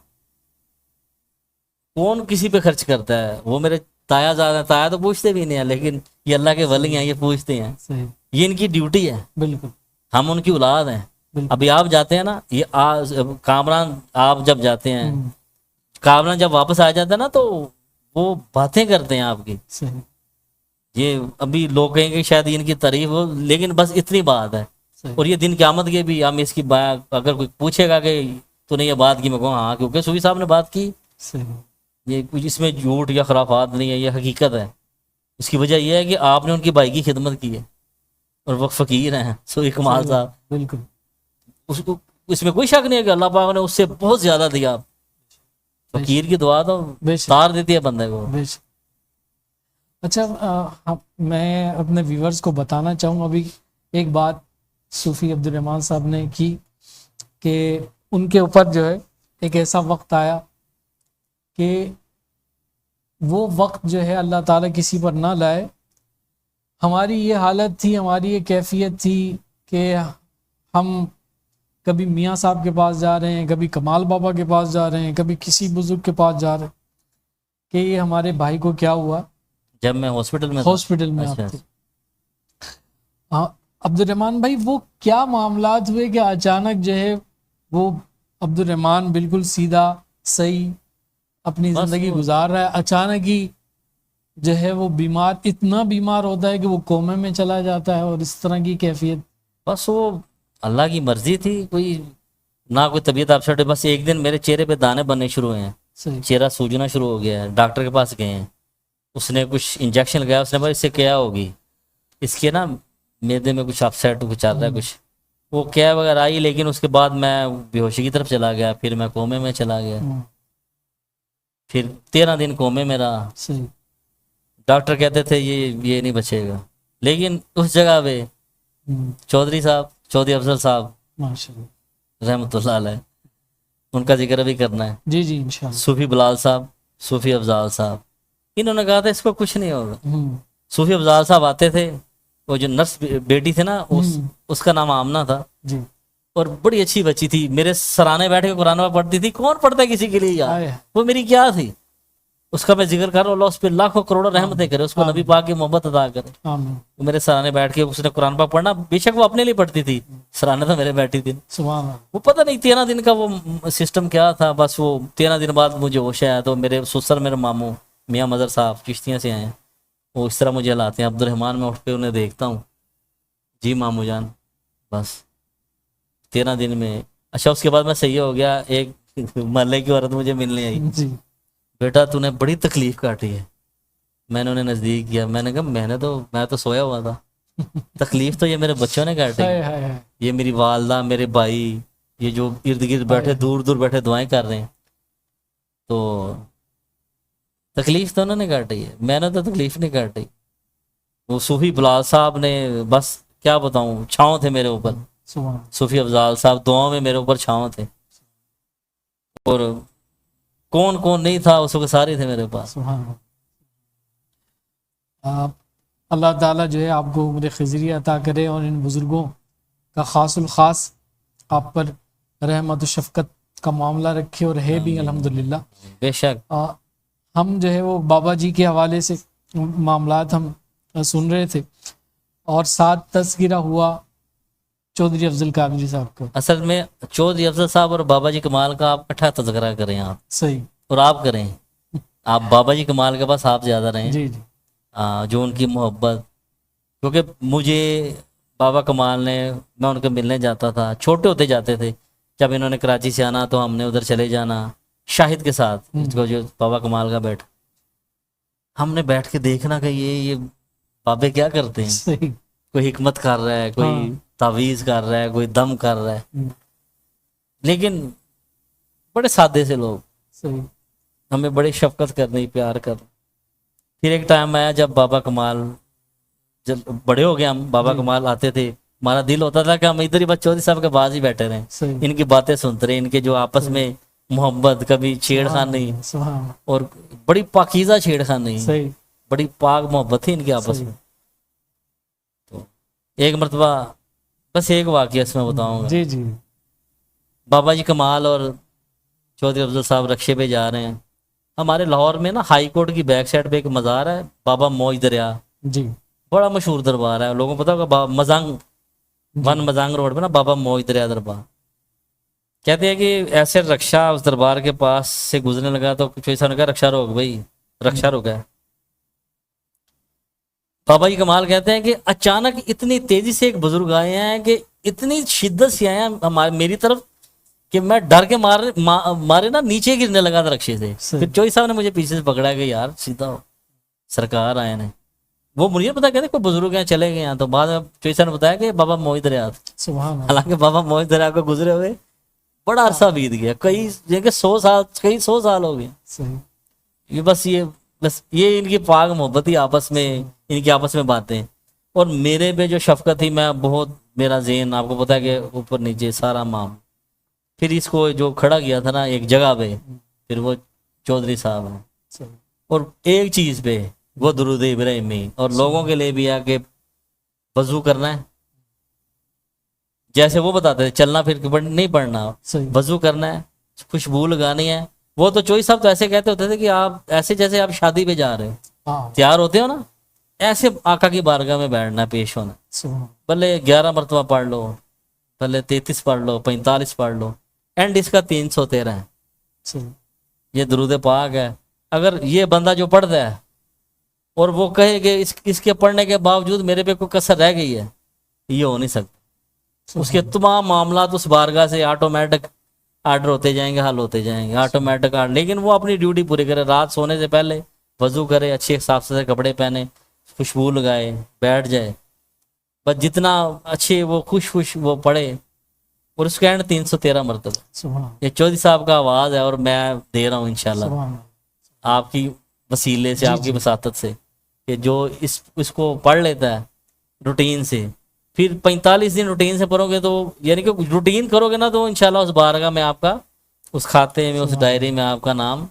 کون کسی پہ خرچ کرتا ہے؟ وہ میرے تایا زیادہ، تایا تو پوچھتے بھی نہیں ہیں، لیکن یہ اللہ کے ولی ہیں، یہ پوچھتے ہیں. صحیح. یہ ان کی ڈیوٹی ہے، بالکل. ہم ان کی اولاد ہیں. بالکل. ابھی آپ جاتے ہیں نا، یہ کامران آپ جب جاتے ہیں، کامران جب واپس آ جاتا ہے نا تو وہ باتیں کرتے ہیں آپ کی. صحیح. یہ ابھی لوگ کہیں گے شاید ان کی تعریف ہو، لیکن بس اتنی بات ہے. صحیح. اور یہ دن قیامت کے بھی ہم اس کی بات، اگر کوئی پوچھے گا کہ تو نے یہ بات کی، میں کہوں ہاں، کیونکہ صوفی صاحب نے بات کی. صحیح. یہ کچھ اس میں جھوٹ یا خرافات نہیں ہے، یہ حقیقت ہے. اس کی وجہ یہ ہے کہ آپ نے ان کی بھائی کی خدمت کی ہے، اور وہ فقیر ہیں صوفی کمال صاحب. بالکل. اس میں کوئی شک نہیں ہے کہ اللہ پاک نے اس سے بہت زیادہ دیا. فقیر کی دعا تو تار دیتی ہے بندے کو. اچھا میں اپنے ویورز کو بتانا چاہوں ابھی ایک بات صوفی عبد الرحمن صاحب نے کی کہ ان کے اوپر جو ہے ایک ایسا وقت آیا کہ وہ وقت جو ہے اللہ تعالیٰ کسی پر نہ لائے. ہماری یہ حالت تھی، ہماری یہ کیفیت تھی کہ ہم کبھی میاں صاحب کے پاس جا رہے ہیں، کبھی کمال بابا کے پاس جا رہے ہیں، کبھی کسی بزرگ کے پاس جا رہے ہیں کہ یہ ہمارے بھائی کو کیا ہوا. جب میں ہاسپٹل میں آپ تھے عبد الرحمن بھائی، وہ کیا معاملات ہوئے کہ اچانک جو ہے وہ عبد الرحمن بالکل سیدھا صحیح اپنی زندگی گزار رہا ہے، اچانک ہی جو ہے وہ بیمار، اتنا بیمار ہوتا ہے کہ وہ کومے میں چلا جاتا ہے، اور اس طرح کی کیفیت. بس وہ اللہ کی مرضی تھی، کوئی نہ کوئی طبیعت اپسٹ ہے. بس ایک دن میرے چہرے پہ دانے بننے شروع ہوئے ہیں، چہرہ سوجنا شروع ہو گیا ہے. ڈاکٹر کے پاس گئے ہیں، اس نے کچھ انجیکشن لگایا، اس نے بولا اس سے کیا ہوگی، اس کے نا میدے میں کچھ اپسیٹ کچھ چل رہا ہے کچھ. وہ کیا وغیرہ آئی، لیکن اس کے بعد میں بے ہوشی کی طرف چلا گیا، پھر میں کومے میں چلا گیا. پھر 13 دن کومے میں رہا. ڈاکٹر کہتے تھے یہ نہیں بچے گا، لیکن اس جگہ پہ چودھری افضل صاحب رحمۃ اللہ علیہ، ان کا ذکر بھی کرنا ہے. جی جی انشاءاللہ. صوفی بلال صاحب، صوفی افضال صاحب، انہوں نے کہا تھا اس کو کچھ نہیں ہوگا. ہم، صوفی افضال صاحب آتے تھے, وہ جو نرس بیٹی تھی نا اس کا نام آمنہ تھا, جی اور بڑی اچھی بچی تھی, میرے سرانے بیٹھ کے قرآن پاک پڑھتی تھی. کون پڑھتا ہے کسی کے لیے یار, آئے وہ میری کیا تھی, اس کا میں ذکر کر رہا ہوں. اللہ اس پہ لاکھوں کروڑوں رحمتیں کرے, اس کو نبی پاک کی محبت عطا کرے. آمین وہ میرے سرانے بیٹھ کے اس نے قرآن پاک پڑھنا, بے شک وہ اپنے لیے پڑھتی تھی, سرانے تو میرے بیٹھی تھی. سبحان اللہ وہ پتہ نہیں 13 دن کا وہ سسٹم کیا تھا, بس وہ 13 دن بعد مجھے ہوش آیا. تو میرے سسر میرے ماموں میاں مظہر صاحب چشتیاں سے آئے ہیں, وہ اس طرح مجھے لاتے ہیں. عبد الرحمٰن میں اٹھ کے انہیں دیکھتا ہوں, جی ماموں جان, بس 13 دن میں. اچھا اس کے بعد میں صحیح ہو گیا. ایک محلے کی عورت مجھے ملنے آئی, جی بیٹا تو نے بڑی تکلیف کاٹی ہے. میں نے انہیں نزدیک کیا, میں نے کہا میں تو سویا ہوا تھا, تکلیف تو یہ میرے بچوں نے کاٹی, ہائے ہائے ہائے یہ میری والدہ میرے بھائی یہ جو ارد گرد بیٹھے دور دور بیٹھے دعائیں کر رہے ہیں, تو تکلیف تو انہوں نے کاٹی ہے, میں نے تو تکلیف نہیں کاٹی. وہ صوفی بلال صاحب نے بس کیا بتاؤں, چھاؤں تھے میرے اوپر. سبحان اللہ صوفی افضال صاحب دعاؤں میں میرے اوپر چھاؤں تھے, اور کون کون نہیں تھا اس وقت سارے تھے میرے پاس. سبحان اللہ. اللہ تعالیٰ جو ہے آپ کو عمر خضری عطا کرے, اور ان بزرگوں کا خاص الخاص آپ پر رحمت و شفقت کا معاملہ رکھے, اور ہے بھی الحمدللہ. بے شک ہم جو ہے وہ بابا جی کے حوالے سے معاملات ہم سن رہے تھے, اور ساتھ تذکرہ ہوا چودھری افضل قادری صاحب کا. اصل میں چودھری افضل صاحب اور بابا جی کمال کا آپ اکٹھا تذکرہ کریں, آپ صحیح, اور آپ کریں, آپ بابا جی کمال کے پاس آپ زیادہ رہیں, جی جی جو ان کی محبت. کیونکہ مجھے بابا کمال نے, میں ان کے ملنے جاتا تھا, چھوٹے ہوتے جاتے تھے, جب انہوں نے کراچی سے آنا تو ہم نے ادھر چلے جانا شاہد کے ساتھ, جو بابا کمال کا بیٹا, ہم نے بیٹھ کے دیکھنا کہ یہ بابے کیا کرتے ہیں, صحیح, کوئی حکمت کر رہا ہے, کوئی تعویذ کر رہا ہے, کوئی دم کر رہا ہے, لیکن بڑے سادے سے لوگ, صحیح, ہمیں بڑی شفقت کرنی, پیار کر. پھر ایک ٹائم آیا جب بابا کمال, جب بڑے ہو گئے ہم, بابا کمال آتے تھے, ہمارا دل ہوتا تھا کہ ہم ادھر ہی بس چودھری صاحب کے باز ہی بیٹھے رہیں, صحیح, ان کی باتیں سنتے رہیں, ان کے جو آپس میں محبت, کبھی چھیڑ خان نہیں, سبحان اللہ, اور بڑی پاکیزہ چھیڑ خان نہیں, صحیح, بڑی پاک محبت تھی ان کے آپس میں. تو ایک مرتبہ بس ایک واقعہ اس میں بتاؤں گا. جی جی, بابا جی کمال اور چودھری افضل صاحب رکشے پہ جا رہے ہیں. ہمارے لاہور میں نا ہائی کورٹ کی بیک سائڈ پہ ایک مزار ہے, بابا موج دریا, جی بڑا مشہور دربار ہے, لوگوں کو پتا ہوگا, مزنگ ون مزنگ روڈ پہ نا بابا موج دریا دربار. کہتے ہیں کہ ایسے رکشا اس دربار کے پاس سے گزرنے لگا تو کچھ ایسا نے کہا رکشا روک بھائی, رکشا روکا ہے. بابا جی کمال کہتے ہیں کہ اچانک اتنی تیزی سے ایک بزرگ آئے ہیں, کہ اتنی شدت سے آئے ہیں میری طرف کہ میں ڈر کے مارے نا نیچے گرنے لگا تھا رکشے سے. پھر چوئی صاحب نے مجھے پیچھے سے پکڑا کہ یار سیدھا ہو, سرکار آئے ہیں. وہ مجھے پتا کہتے کوئی بزرگ ہیں چلے گئے ہیں, تو بعد میں چوئی صاحب نے بتایا کہ بابا موج دریا تھا. سبحان اللہ, حالانکہ بابا موج دریا کو گزرے ہوئے بڑا عرصہ بیت گیا, کئی 100 سال, کئی 100 سال ہو گئے. صحیح, یہ بس یہ ان کی پاک محبت ہی آپس میں, ان کی آپس میں باتیں. اور میرے پہ جو شفقت تھی, میں بہت, میرا ذہن آپ کو پتا ہے کہ اوپر نیچے سارا مام. پھر اس کو جو کھڑا کیا تھا نا ایک جگہ پہ, پھر وہ چودھری صاحب ہیں, صحیح, اور ایک چیز پہ وہ درود ابراہیمی, اور لوگوں کے لیے بھی ہے کہ وضو کرنا ہے, جیسے وہ بتاتے تھے چلنا پھر نہیں پڑھنا, صحیح, وضو کرنا ہے, خوشبو لگانی ہے. وہ تو چوئی صاحب تو ایسے کہتے ہوتے تھے کہ آپ ایسے جیسے آپ شادی پہ جا رہے ہو, تیار ہوتے ہو نا, ایسے آقا کی بارگاہ میں بیٹھنا, پیش ہونا. بھلے 11 مرتبہ پڑھ لو, بھلے 33 پڑھ لو, 45 پڑھ لو, اینڈ اس کا 313 ہے. یہ درود پاک ہے. اگر یہ بندہ جو پڑھتا ہے اور وہ کہے کہ اس کے پڑھنے کے باوجود میرے پہ کوئی کسر رہ گئی ہے, یہ ہو نہیں سکتا. اس کے تمام معاملات اس بارگاہ سے آٹومیٹک آرڈر ہوتے جائیں گے, حل ہوتے جائیں گے آٹومیٹک آرڈر. لیکن وہ اپنی ڈیوٹی پوری کرے, رات سونے سے پہلے وضو کرے, اچھے صاف ستھرے کپڑے پہنے, خوشبو لگائے, بیٹھ جائے, بس جتنا اچھے وہ خوش وہ پڑھے. اور اس کا اینڈ 313 مرتبہ. یہ چودھری صاحب کا آواز ہے, اور میں دے رہا ہوں انشاءاللہ آپ کی وسیلے سے, آپ کی وساطت سے, کہ جو اس کو پڑھ لیتا ہے روٹین سے, پھر 45 دن روٹین سے پڑھو گے تو, یعنی کہ روٹین کرو گے نا, تو انشاءاللہ اس بارگاہ میں آپ کا, اس کھاتے میں, اس ڈائری میں آپ کا نام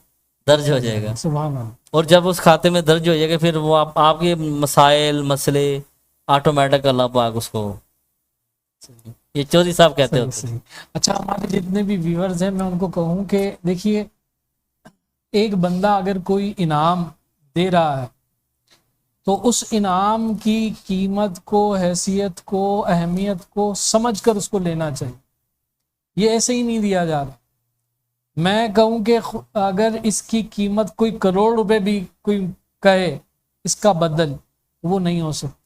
درج ہو جائے گا، سبحان اللہ، اور جب اس کھاتے میں درج ہو جائے گا پھر وہ آپ کے مسائل مسئلے آٹومیٹک اللہ پاک اس کو، یہ چودھری صاحب کہتے صحیح ہوتے تھے۔ صحیح۔ اچھا، ہمارے جتنے بھی ویورز ہیں میں ان کو کہوں کہ دیکھیے، ایک بندہ اگر کوئی انعام دے رہا ہے تو اس انعام کی قیمت کو، حیثیت کو، اہمیت کو سمجھ کر اس کو لینا چاہیے، یہ ایسے ہی نہیں دیا جا رہا۔ میں کہوں کہ اگر اس کی قیمت کوئی کروڑ روپے بھی کوئی کہے اس کا بدل، وہ نہیں ہو سکتا،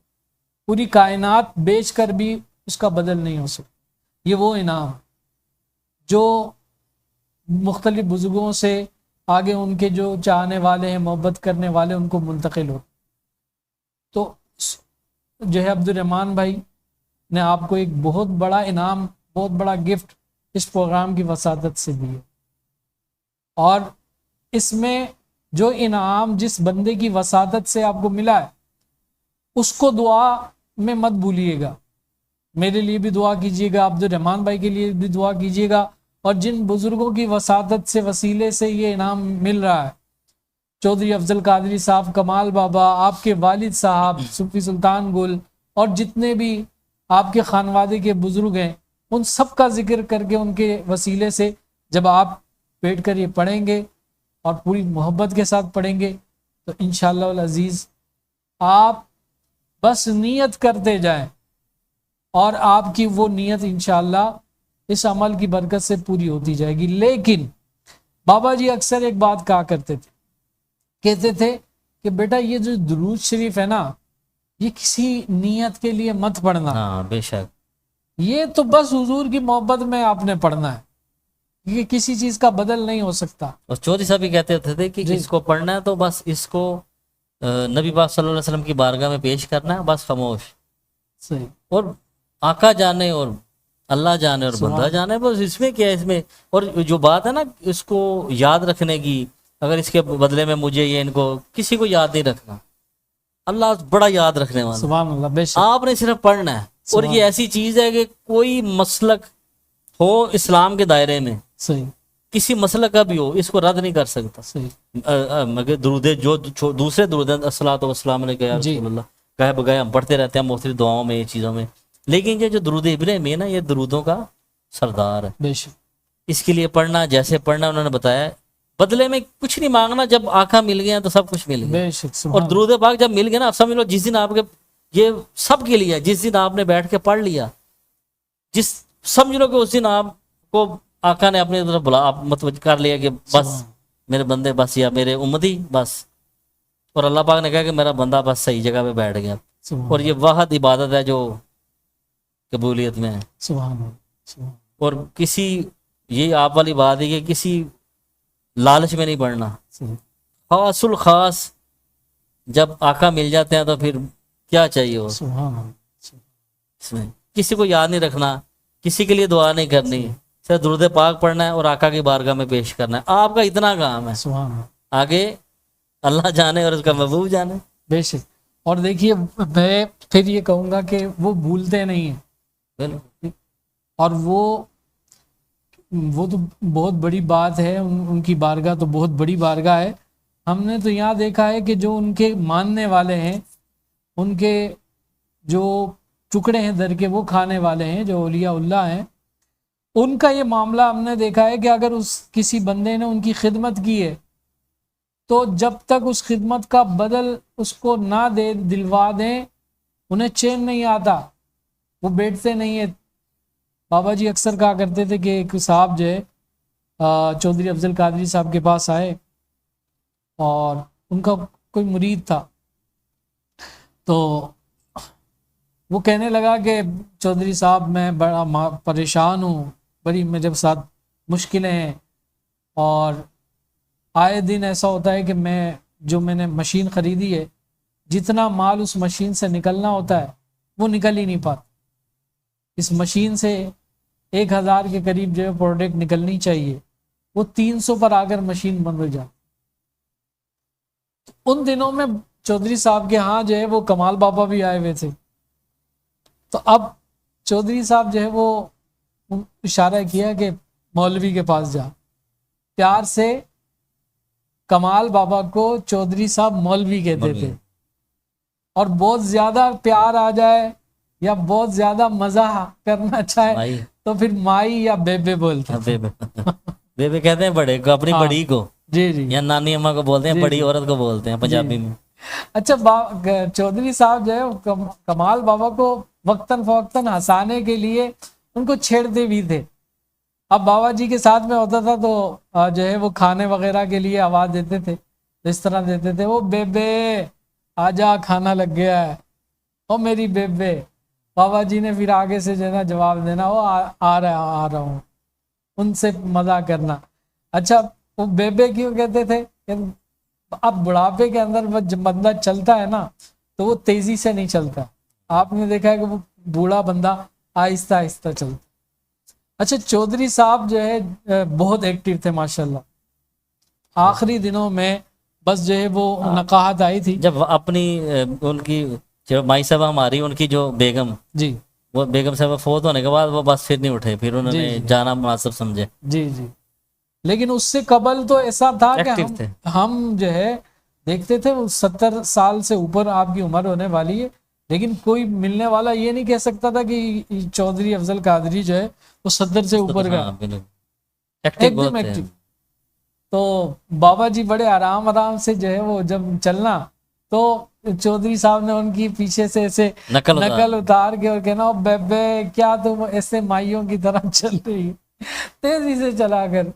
پوری کائنات بیچ کر بھی اس کا بدل نہیں ہو سکتا۔ یہ وہ انعام جو مختلف بزرگوں سے آگے ان کے جو چاہنے والے ہیں، محبت کرنے والے، ان کو منتقل ہو۔ تو جو ہے عبد الرحمن بھائی نے آپ کو ایک بہت بڑا انعام، بہت بڑا گفٹ اس پروگرام کی وساطت سے دی ہے، اور اس میں جو انعام جس بندے کی وساطت سے آپ کو ملا ہے اس کو دعا میں مت بھولیے گا، میرے لیے بھی دعا کیجیے گا، عبد الرحمن بھائی کے لیے بھی دعا کیجیے گا، اور جن بزرگوں کی وساطت سے، وسیلے سے یہ انعام مل رہا ہے، چودھری افضل قادری صاحب، کمال بابا، آپ کے والد صاحب صوفی سلطان گل، اور جتنے بھی آپ کے خانوادے کے بزرگ ہیں، ان سب کا ذکر کر کے ان کے وسیلے سے جب آپ بیٹھ کر یہ پڑھیں گے اور پوری محبت کے ساتھ پڑھیں گے تو انشاءاللہ العزیز آپ بس نیت کرتے جائیں اور آپ کی وہ نیت انشاءاللہ اس عمل کی برکت سے پوری ہوتی جائے گی۔ لیکن بابا جی اکثر ایک بات کہا کرتے تھے، کہتے تھے کہ بیٹا یہ جو درود شریف ہے نا، یہ کسی نیت کے لیے مت پڑھنا، ہاں بے شک، یہ تو بس حضور کی محبت میں آپ نے پڑھنا ہے، یہ کسی چیز کا بدل نہیں ہو سکتا۔ اور چودھری صاحب بھی کہتے تھے کہ جی، اس کو پڑھنا ہے تو بس اس کو نبی پاک صلی اللہ علیہ وسلم کی بارگاہ میں پیش کرنا ہے، بس خاموش، صحیح، اور آقا جانے اور اللہ جانے اور سبحان بندہ جانے، بس اس میں کیا ہے، اس میں اور جو بات ہے نا اس کو یاد رکھنے کی، اگر اس کے بدلے میں مجھے یہ ان کو کسی کو یاد نہیں رکھنا، اللہ بڑا یاد رکھنے والا، سبحان اللہ، بے شک، آپ نے صرف پڑھنا ہے۔ اور سبحان یہ ایسی چیز ہے کہ کوئی مسلک ہو اسلام کے دائرے میں، صحیح کسی مسلک کا بھی ہو، اس کو رد نہیں کر سکتا۔ صحیح، مگر درود جو دوسرے درود الصلوۃ والسلام علیک یا جی، رسول اللہ، گئے بگئے ہم پڑھتے رہتے ہیں مختلف دعاؤں میں، یہ چیزوں میں، لیکن یہ جو درود ابراہیم ہے نا، یہ درودوں کا سردار ہے، بے شک، اس کے لیے پڑھنا، جیسے پڑھنا انہوں نے بتایا، بدلے میں کچھ نہیں مانگنا، جب آقا مل گیا تو سب کچھ مل گیا۔ بے شک، اور سبحان درود پاک جب مل گیا نا، آپ سمجھ لو جس دن آپ کے، یہ سب کے لیے، جس دن آپ نے بیٹھ کے پڑھ لیا، سمجھ لو کہ اس دن آپ کو آقا نے اپنی طرف بلا، آپ متوجہ کر لیا کہ بس سبحان، میرے بندے، بس یا میرے امتی بس، اور اللہ پاک نے کہا کہ میرا بندہ بس صحیح جگہ پہ بیٹھ گیا، سبحان، اور یہ واحد عبادت ہے جو قبولیت میں ہے۔ سبحان اللہ، سبحان، اور کسی، یہ آپ والی بات ہے کہ کسی لالچ میں نہیں پڑھنا، صحیح، خاص الخاص جب آقا مل جاتے ہیں تو پھر کیا چاہیے ہو، سبحان اللہ، اس میں کسی کو یاد نہیں رکھنا، کسی کے لیے دعا نہیں کرنی، صرف درود پاک پڑھنا ہے اور آقا کی بارگاہ میں پیش کرنا ہے، آپ کا اتنا کام ہے، سبحان اللہ، آگے اللہ جانے اور اس کا محبوب جانے۔ بے شک۔ اور دیکھیے میں پھر یہ کہوں گا کہ وہ بھولتے نہیں ہیں، بالکل، اور وہ تو بہت بڑی بات ہے، ان کی بارگاہ تو بہت بڑی بارگاہ ہے۔ ہم نے تو یہاں دیکھا ہے کہ جو ان کے ماننے والے ہیں، ان کے جو ٹکڑے ہیں در کے وہ کھانے والے ہیں، جو اولیاء اللہ ہیں، ان کا یہ معاملہ ہم نے دیکھا ہے کہ اگر کسی بندے نے ان کی خدمت کی ہے تو جب تک اس خدمت کا بدل اس کو نہ دلوا دیں، انہیں چین نہیں آتا، وہ بیٹھتے نہیں ہیں۔ بابا جی اکثر کہا کرتے تھے کہ ایک صاحب جو ہے چودھری افضل قادری صاحب کے پاس آئے، اور ان کا کوئی مرید تھا، تو وہ کہنے لگا کہ چودھری صاحب میں بڑا پریشان ہوں، بڑی میرے ساتھ مشکلیں ہیں، اور آئے دن ایسا ہوتا ہے کہ میں نے مشین خریدی ہے، جتنا مال اس مشین سے نکلنا ہوتا ہے وہ نکل ہی نہیں پاتا، اس مشین سے 1000 کے قریب جو ہے پروڈکٹ نکلنی چاہیے، وہ 300 پر آ کر مشین بند ہو جاتی۔ ان دنوں میں چودھری صاحب کے ہاں جو ہے وہ کمال بابا بھی آئے ہوئے تھے، تو اب چودھری صاحب جو ہے وہ اشارہ کیا کہ مولوی کے پاس جا، پیار سے کمال بابا کو چودھری صاحب مولوی کہتے تھے، اور بہت زیادہ پیار آ جائے یا بہت زیادہ مزہ کرنا چاہے مائی تو پھر مائی یا بیبے بولتے تھے۔ بیبے کہتے ہیں بڑے کو، اپنی بڑی کو، جی جی یا نانی اماں کو بولتے ہیں، بڑی عورت کو بولتے ہیں پنجابی میں۔ اچھا چودھری صاحب جو ہے کمال بابا کو وقتاً فوقتاً ہنسانے کے لیے ان کو چھیڑتے بھی تھے۔ اب بابا جی کے ساتھ میں ہوتا تھا تو جو ہے وہ کھانے وغیرہ کے لیے آواز دیتے تھے، اس طرح دیتے تھے، وہ بیبے آجا کھانا لگ گیا ہے، او میری بیبے۔ بابا جی نے پھر آگے سے جو ہے نا جواب دینا، وہ آ رہا ہوں، ان سے مزہ کرنا۔ اچھا وہ بیبے کیوں کہتے تھے؟ اب بڑھاپے کے اندر جب بندہ چلتا ہے نا تو وہ تیزی سے نہیں چلتا، آپ نے دیکھا ہے کہ وہ بوڑھا بندہ آہستہ آہستہ چلتا۔ اچھا چودھری صاحب جو ہے بہت ایکٹیو تھے ماشاءاللہ، آخری دنوں میں بس جو ہے وہ نقاہت آئی تھی جب اپنی ان کی جو مائی صاحبہ ہماری، ان کی جو بیگم، جی وہ بیگم صاحبہ فوت ہونے کے بعد وہ بس پھر نہیں اٹھے، پھر انہوں نے جانا مناسب سمجھے۔ جی جی، لیکن اس سے قبل تو ایسا تھا کہ ایکٹیو تھے۔ ہم جو ہے دیکھتے تھے وہ 70 سال سے اوپر آپ کی عمر ہونے والی ہے، لیکن کوئی ملنے والا یہ نہیں کہہ سکتا تھا کہ چودھری افضل قادری جو ہے وہ 70 سے اوپر کا، ایک دم ایکٹیو۔ تو بابا جی بڑے آرام سے جو ہے وہ جب چلنا تو چودھری صاحب نے ان کی پیچھے سے ایسے نقل اتار کے اور کہنا، بیبے کیا تم ایسے مائیوں کی طرح چل رہی ہے، تیزی سے چلا کر،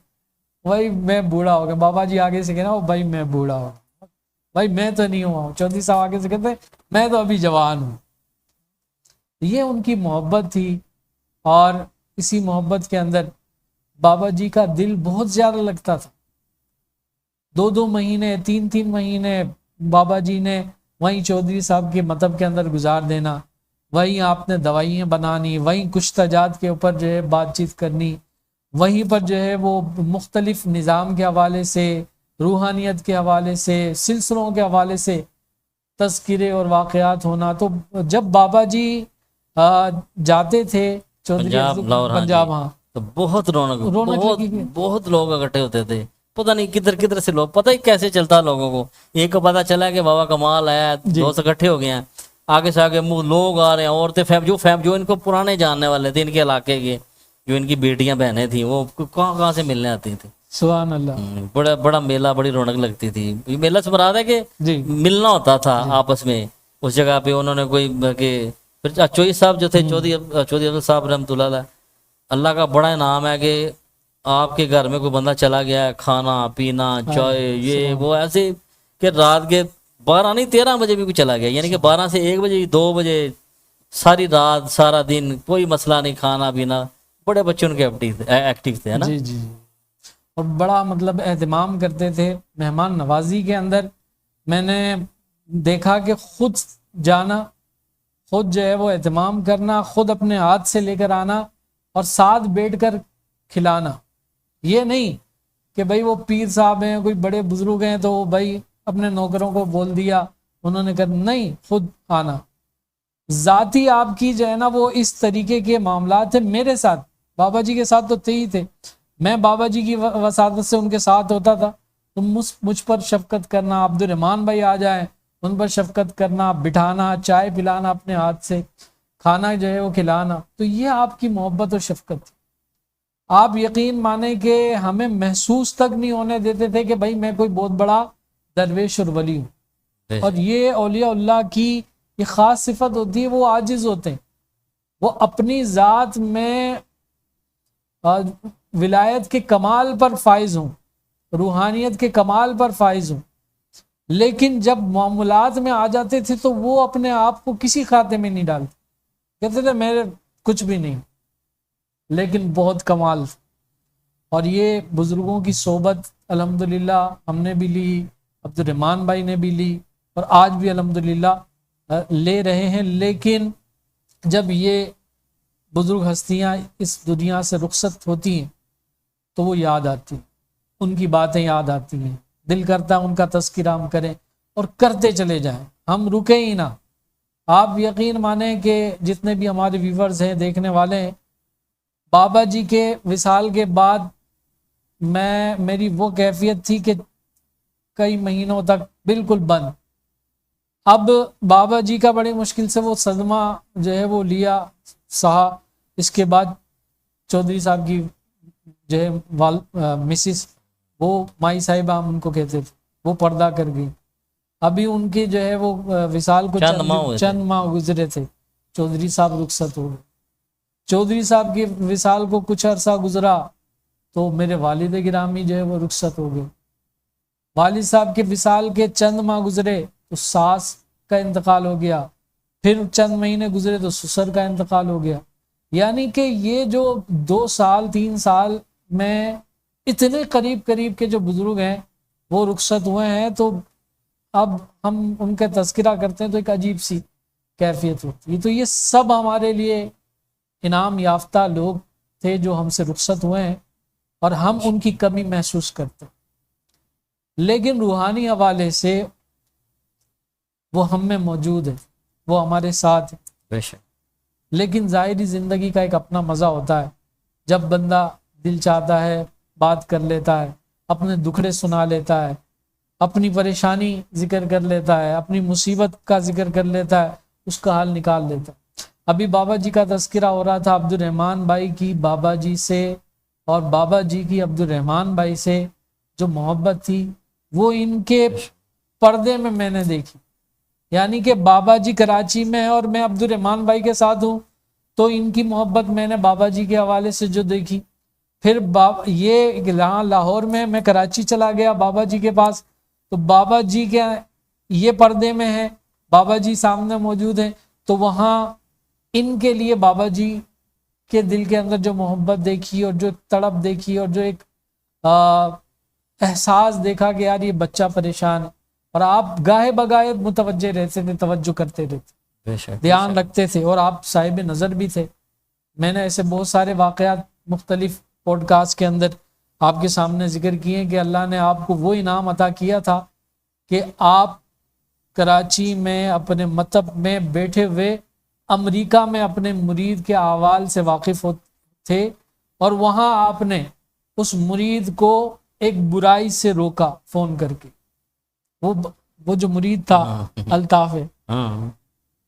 بھائی میں بوڑھا ہو گیا۔ بابا جی آگے سے کہنا، بھائی میں بوڑھا ہوں، بھائی میں تو نہیں ہوا ہوں۔ چودھری صاحب آگے سے کہتے ہیں میں تو ابھی جوان ہوں۔ یہ ان کی محبت تھی، اور اسی محبت کے اندر بابا جی کا دل بہت زیادہ لگتا تھا۔ 2 مہینے 3 مہینے بابا جی نے وہیں چودھری صاحب کے مطب کے اندر گزار دینا، وہیں آپ نے دوائیاں بنانی، وہیں کچھ تجات کے اوپر جو ہے بات چیت کرنی، وہیں پر جو ہے وہ مختلف نظام کے حوالے سے، روحانیت کے حوالے سے، سلسلوں کے حوالے سے تذکرے اور واقعات ہونا۔ تو جب بابا جی جاتے تھے پنجاب، ہاں تو بہت بہت لوگ اکٹھے ہوتے تھے، پتہ نہیں کدھر سے لوگ، پتہ ہی کیسے چلتا لوگوں کو۔ ایک کو پتہ چلا کہ بابا کمال آیا، دوست اکٹھے ہو گئے ہیں، آگے سے آگے لوگ آ رہے ہیں، عورتیں جو ان کو پرانے جاننے والے تھے، ان کے علاقے کے، جو ان کی بیٹیاں بہنیں تھیں، وہ کہاں سے ملنے آتی تھیں۔ سبحان اللہ، بڑا میلہ، بڑی رونق لگتی تھی۔ یہ میلہ سے مراد ہے کہ ملنا ہوتا تھا آپس میں اس جگہ پہ۔ انہوں نے کوئی کہ چودھری صاحب جو تھے، چودھری افضل صاحب رحمۃ اللہ علیہ، اللہ کا بڑا انعام ہے کہ آپ کے گھر میں کوئی بندہ چلا گیا ہے، کھانا پینا چائے یہ وہ، ایسے کہ رات کے 12 نہیں 13 بجے بھی کوئی چلا گیا، یعنی کہ 12 سے 1 بجے 2 بجے ساری رات سارا دن کوئی مسئلہ نہیں، کھانا پینا، بڑے بچے ان کے ایکٹیو تھے، ہے نا؟ جی جی، اور بڑا مطلب اہتمام کرتے تھے مہمان نوازی کے اندر۔ میں نے دیکھا کہ خود جانا، خود جو ہے وہ اہتمام کرنا، خود اپنے ہاتھ سے لے کر آنا اور ساتھ بیٹھ کر کھلانا۔ یہ نہیں کہ بھائی وہ پیر صاحب ہیں، کوئی بڑے بزرگ ہیں تو بھائی اپنے نوکروں کو بول دیا انہوں نے نہیں، خود آنا۔ ذاتی آپ کی جو ہے نا وہ اس طریقے کے معاملات تھے۔ میرے ساتھ بابا جی کے ساتھ تو تھے ہی تھے، میں بابا جی کی وساطت سے ان کے ساتھ ہوتا تھا، تو مجھ پر شفقت کرنا، عبد الرحمان بھائی آ جائیں ان پر شفقت کرنا، بٹھانا، چائے پلانا، اپنے ہاتھ سے کھانا جو ہے وہ کھلانا، تو یہ آپ کی محبت اور شفقت تھی۔ آپ یقین مانیں کہ ہمیں محسوس تک نہیں ہونے دیتے تھے کہ بھائی میں کوئی بہت بڑا درویش اور ولی ہوں۔ اور یہ اولیاء اللہ کی یہ خاص صفت ہوتی ہے، وہ عاجز ہوتے ہیں، وہ اپنی ذات میں ولایت کے کمال پر فائز ہوں، روحانیت کے کمال پر فائز ہوں، لیکن جب معاملات میں آ جاتے تھے تو وہ اپنے آپ کو کسی کھاتے میں نہیں ڈالتے، کہتے تھے میرے کچھ بھی نہیں، لیکن بہت کمال۔ اور یہ بزرگوں کی صحبت الحمدللہ ہم نے بھی لی، عبد الرحمان بھائی نے بھی لی، اور آج بھی الحمدللہ لے رہے ہیں۔ لیکن جب یہ بزرگ ہستیاں اس دنیا سے رخصت ہوتی ہیں تو وہ یاد آتی، ان کی باتیں یاد آتی ہیں، دل کرتا ہے ان کا تذکرہ ہم کریں اور کرتے چلے جائیں، ہم رکیں ہی نہ۔ آپ یقین مانیں کہ جتنے بھی ہمارے ویورز ہیں، دیکھنے والے ہیں، بابا جی کے وصال کے بعد میری وہ کیفیت تھی کہ کئی مہینوں تک بالکل بند. اب بابا جی کا بڑی مشکل سے وہ صدمہ جو ہے وہ لیا سہا. اس کے بعد چودھری صاحب کی جو ہے مسز، وہ مائی صاحبہ ہم ان کو کہتے تھے، وہ پردہ کر گئی. ابھی ان کی جو ہے وہ وصال کو چند ماہ گزرے تھے، چودھری صاحب رخصت ہو گئے. چودھری صاحب کی وصال کو کچھ عرصہ گزرا تو میرے والد گرامی جو ہے وہ رخصت ہو گئے. والد صاحب کے وصال کے چند ماہ گزرے تو ساس کا انتقال ہو گیا. پھر چند مہینے گزرے تو سسر کا انتقال ہو گیا. یعنی کہ یہ جو 2 سال 3 سال میں اتنے قریب قریب کے جو بزرگ ہیں وہ رخصت ہوئے ہیں. تو اب ہم ان کا تذکرہ کرتے ہیں تو ایک عجیب سی کیفیت ہوتی ہے. تو یہ سب ہمارے لیے انعام یافتہ لوگ تھے جو ہم سے رخصت ہوئے ہیں اور ہم ان کی کمی محسوس کرتے ہیں. لیکن روحانی حوالے سے وہ ہم میں موجود ہے، وہ ہمارے ساتھ ہے. بے شک. لیکن ظاہری زندگی کا ایک اپنا مزہ ہوتا ہے. جب بندہ دل چاہتا ہے بات کر لیتا ہے، اپنے دکھڑے سنا لیتا ہے، اپنی پریشانی ذکر کر لیتا ہے، اپنی مصیبت کا ذکر کر لیتا ہے، اس کا حل نکال لیتا ہے. ابھی بابا جی کا تذکرہ ہو رہا تھا عبد الرحمن بھائی کی بابا جی سے، اور بابا جی کی عبد الرحمن بھائی سے جو محبت تھی وہ ان کے پردے میں نے دیکھی. یعنی کہ بابا جی کراچی میں ہیں اور میں عبد الرحمن بھائی کے ساتھ ہوں، تو ان کی محبت میں نے بابا جی کے حوالے سے جو دیکھی. پھر یہ لاہور میں کراچی چلا گیا بابا جی کے پاس، تو بابا جی کے یہ پردے میں ہیں، بابا جی سامنے موجود ہیں، تو وہاں ان کے لیے بابا جی کے دل کے اندر جو محبت دیکھی اور جو تڑپ دیکھی اور جو ایک احساس دیکھا کہ یار یہ بچہ پریشان ہے، اور آپ گاہے بگاہے متوجہ رہتے تھے، توجہ کرتے رہتے، دھیان رکھتے تھے، اور آپ صاحب نظر بھی تھے. میں نے ایسے بہت سارے واقعات مختلف پوڈ کاسٹ کے اندر آپ کے سامنے ذکر کیے کہ اللہ نے آپ کو وہ انعام عطا کیا تھا کہ آپ کراچی میں اپنے مکتب میں بیٹھے ہوئے امریکہ میں اپنے مرید کے احوال سے واقف تھے، اور وہاں آپ نے اس مرید کو ایک برائی سے روکا فون کر کے. وہ جو مرید تھا الطاف ہے،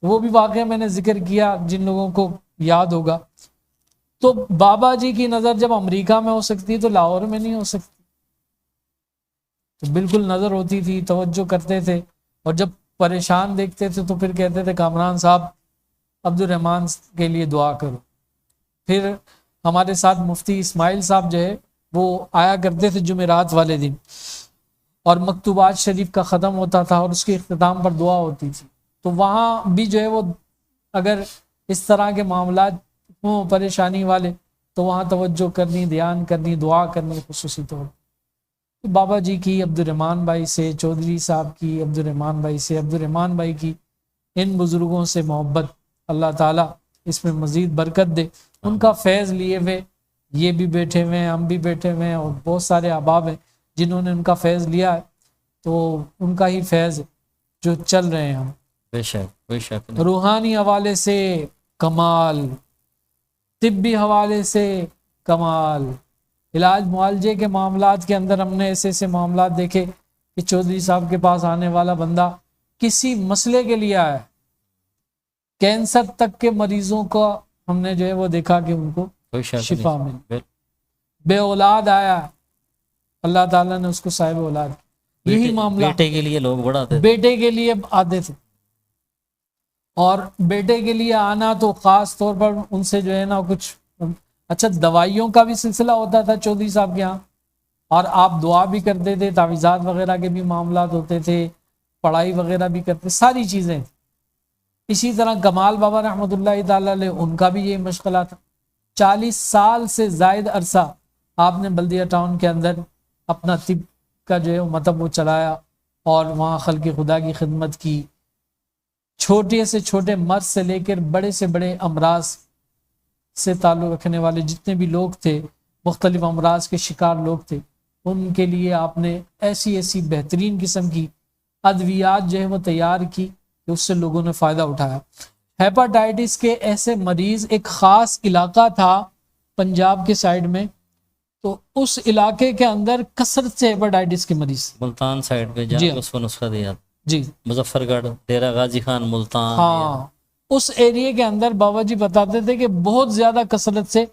وہ بھی واقعہ میں نے ذکر کیا جن لوگوں کو یاد ہوگا. تو بابا جی کی نظر جب امریکہ میں ہو سکتی ہے تو لاہور میں نہیں ہو سکتی. تو بالکل نظر ہوتی تھی، توجہ کرتے تھے، اور جب پریشان دیکھتے تھے تو پھر کہتے تھے کامران صاحب عبد الرحمن کے لیے دعا کرو. پھر ہمارے ساتھ مفتی اسماعیل صاحب جو ہے وہ آیا کرتے تھے جمعرات والے دن، اور مکتوبات شریف کا ختم ہوتا تھا اور اس کے اختتام پر دعا ہوتی تھی. تو وہاں بھی جو ہے وہ اگر اس طرح کے معاملات ہوں پریشانی والے تو وہاں توجہ کرنی، دھیان کرنی، دعا کرنی خصوصی طور پر. بابا جی کی عبد الرحمن بھائی سے، چودھری صاحب کی عبد الرحمن بھائی سے، عبد الرحمن بھائی کی ان بزرگوں سے محبت، اللہ تعالیٰ اس میں مزید برکت دے. ان کا فیض لیے ہوئے یہ بھی بیٹھے ہوئے ہیں، ہم بھی بیٹھے ہوئے ہیں، اور بہت سارے احباب ہیں جنہوں نے ان کا فیض لیا ہے، تو ان کا ہی فیض جو چل رہے ہیں ہم. بے شک بے شک. روحانی حوالے سے کمال، طبی حوالے سے کمال، علاج معالجے کے معاملات کے اندر ہم نے ایسے ایسے معاملات دیکھے کہ چودھری صاحب کے پاس آنے والا بندہ کسی مسئلے کے لیے آیا ہے، کینسر تک کے مریضوں کو ہم نے جو ہے وہ دیکھا کہ ان کو شفا ملی. بے اولاد آیا، اللہ تعالیٰ نے اس کو صاحب اولاد کی. یہی معاملہ بیٹے کے لیے لوگ بڑا آتے تھے، بیٹے کے لیے آتے تھے، اور بیٹے کے لیے آنا تو خاص طور پر ان سے جو ہے نا کچھ اچھا دوائیوں کا بھی سلسلہ ہوتا تھا چودھری صاحب کے ہاں، اور آپ دعا بھی کرتے تھے، تعویذات وغیرہ کے بھی معاملات ہوتے تھے، پڑھائی وغیرہ بھی کرتے، ساری چیزیں. اسی طرح کمال بابا رحمۃ اللہ تعالی علیہ، ان کا بھی یہ مشغلہ تھا. 40 سال سے زائد عرصہ آپ نے بلدیہ ٹاؤن کے اندر اپنا طب کا جو ہے مطلب وہ چلایا، اور وہاں خلق خدا کی خدمت کی. چھوٹے سے چھوٹے مرض سے لے کر بڑے سے بڑے امراض سے تعلق رکھنے والے جتنے بھی لوگ تھے، مختلف امراض کے شکار لوگ تھے، ان کے لیے آپ نے ایسی ایسی بہترین قسم کی ادویات جو ہے وہ تیار کی کہ اس سے لوگوں نے فائدہ اٹھایا. ہیپاٹائٹس کے ایسے مریض، ایک خاص علاقہ تھا پنجاب کے سائیڈ میں، تو اس علاقے کے اندر کثرت سے ہیپاٹائٹس کے مریض. ملتان سائڈ پہ جا جی کے اس کو نسخہ دیا. جی مظفر گڑھ، ڈیرہ غازی خان، ملتان. ہاں اس ایریے کے اندر بابا جی بتاتے تھے کہ بہت زیادہ کثرت سے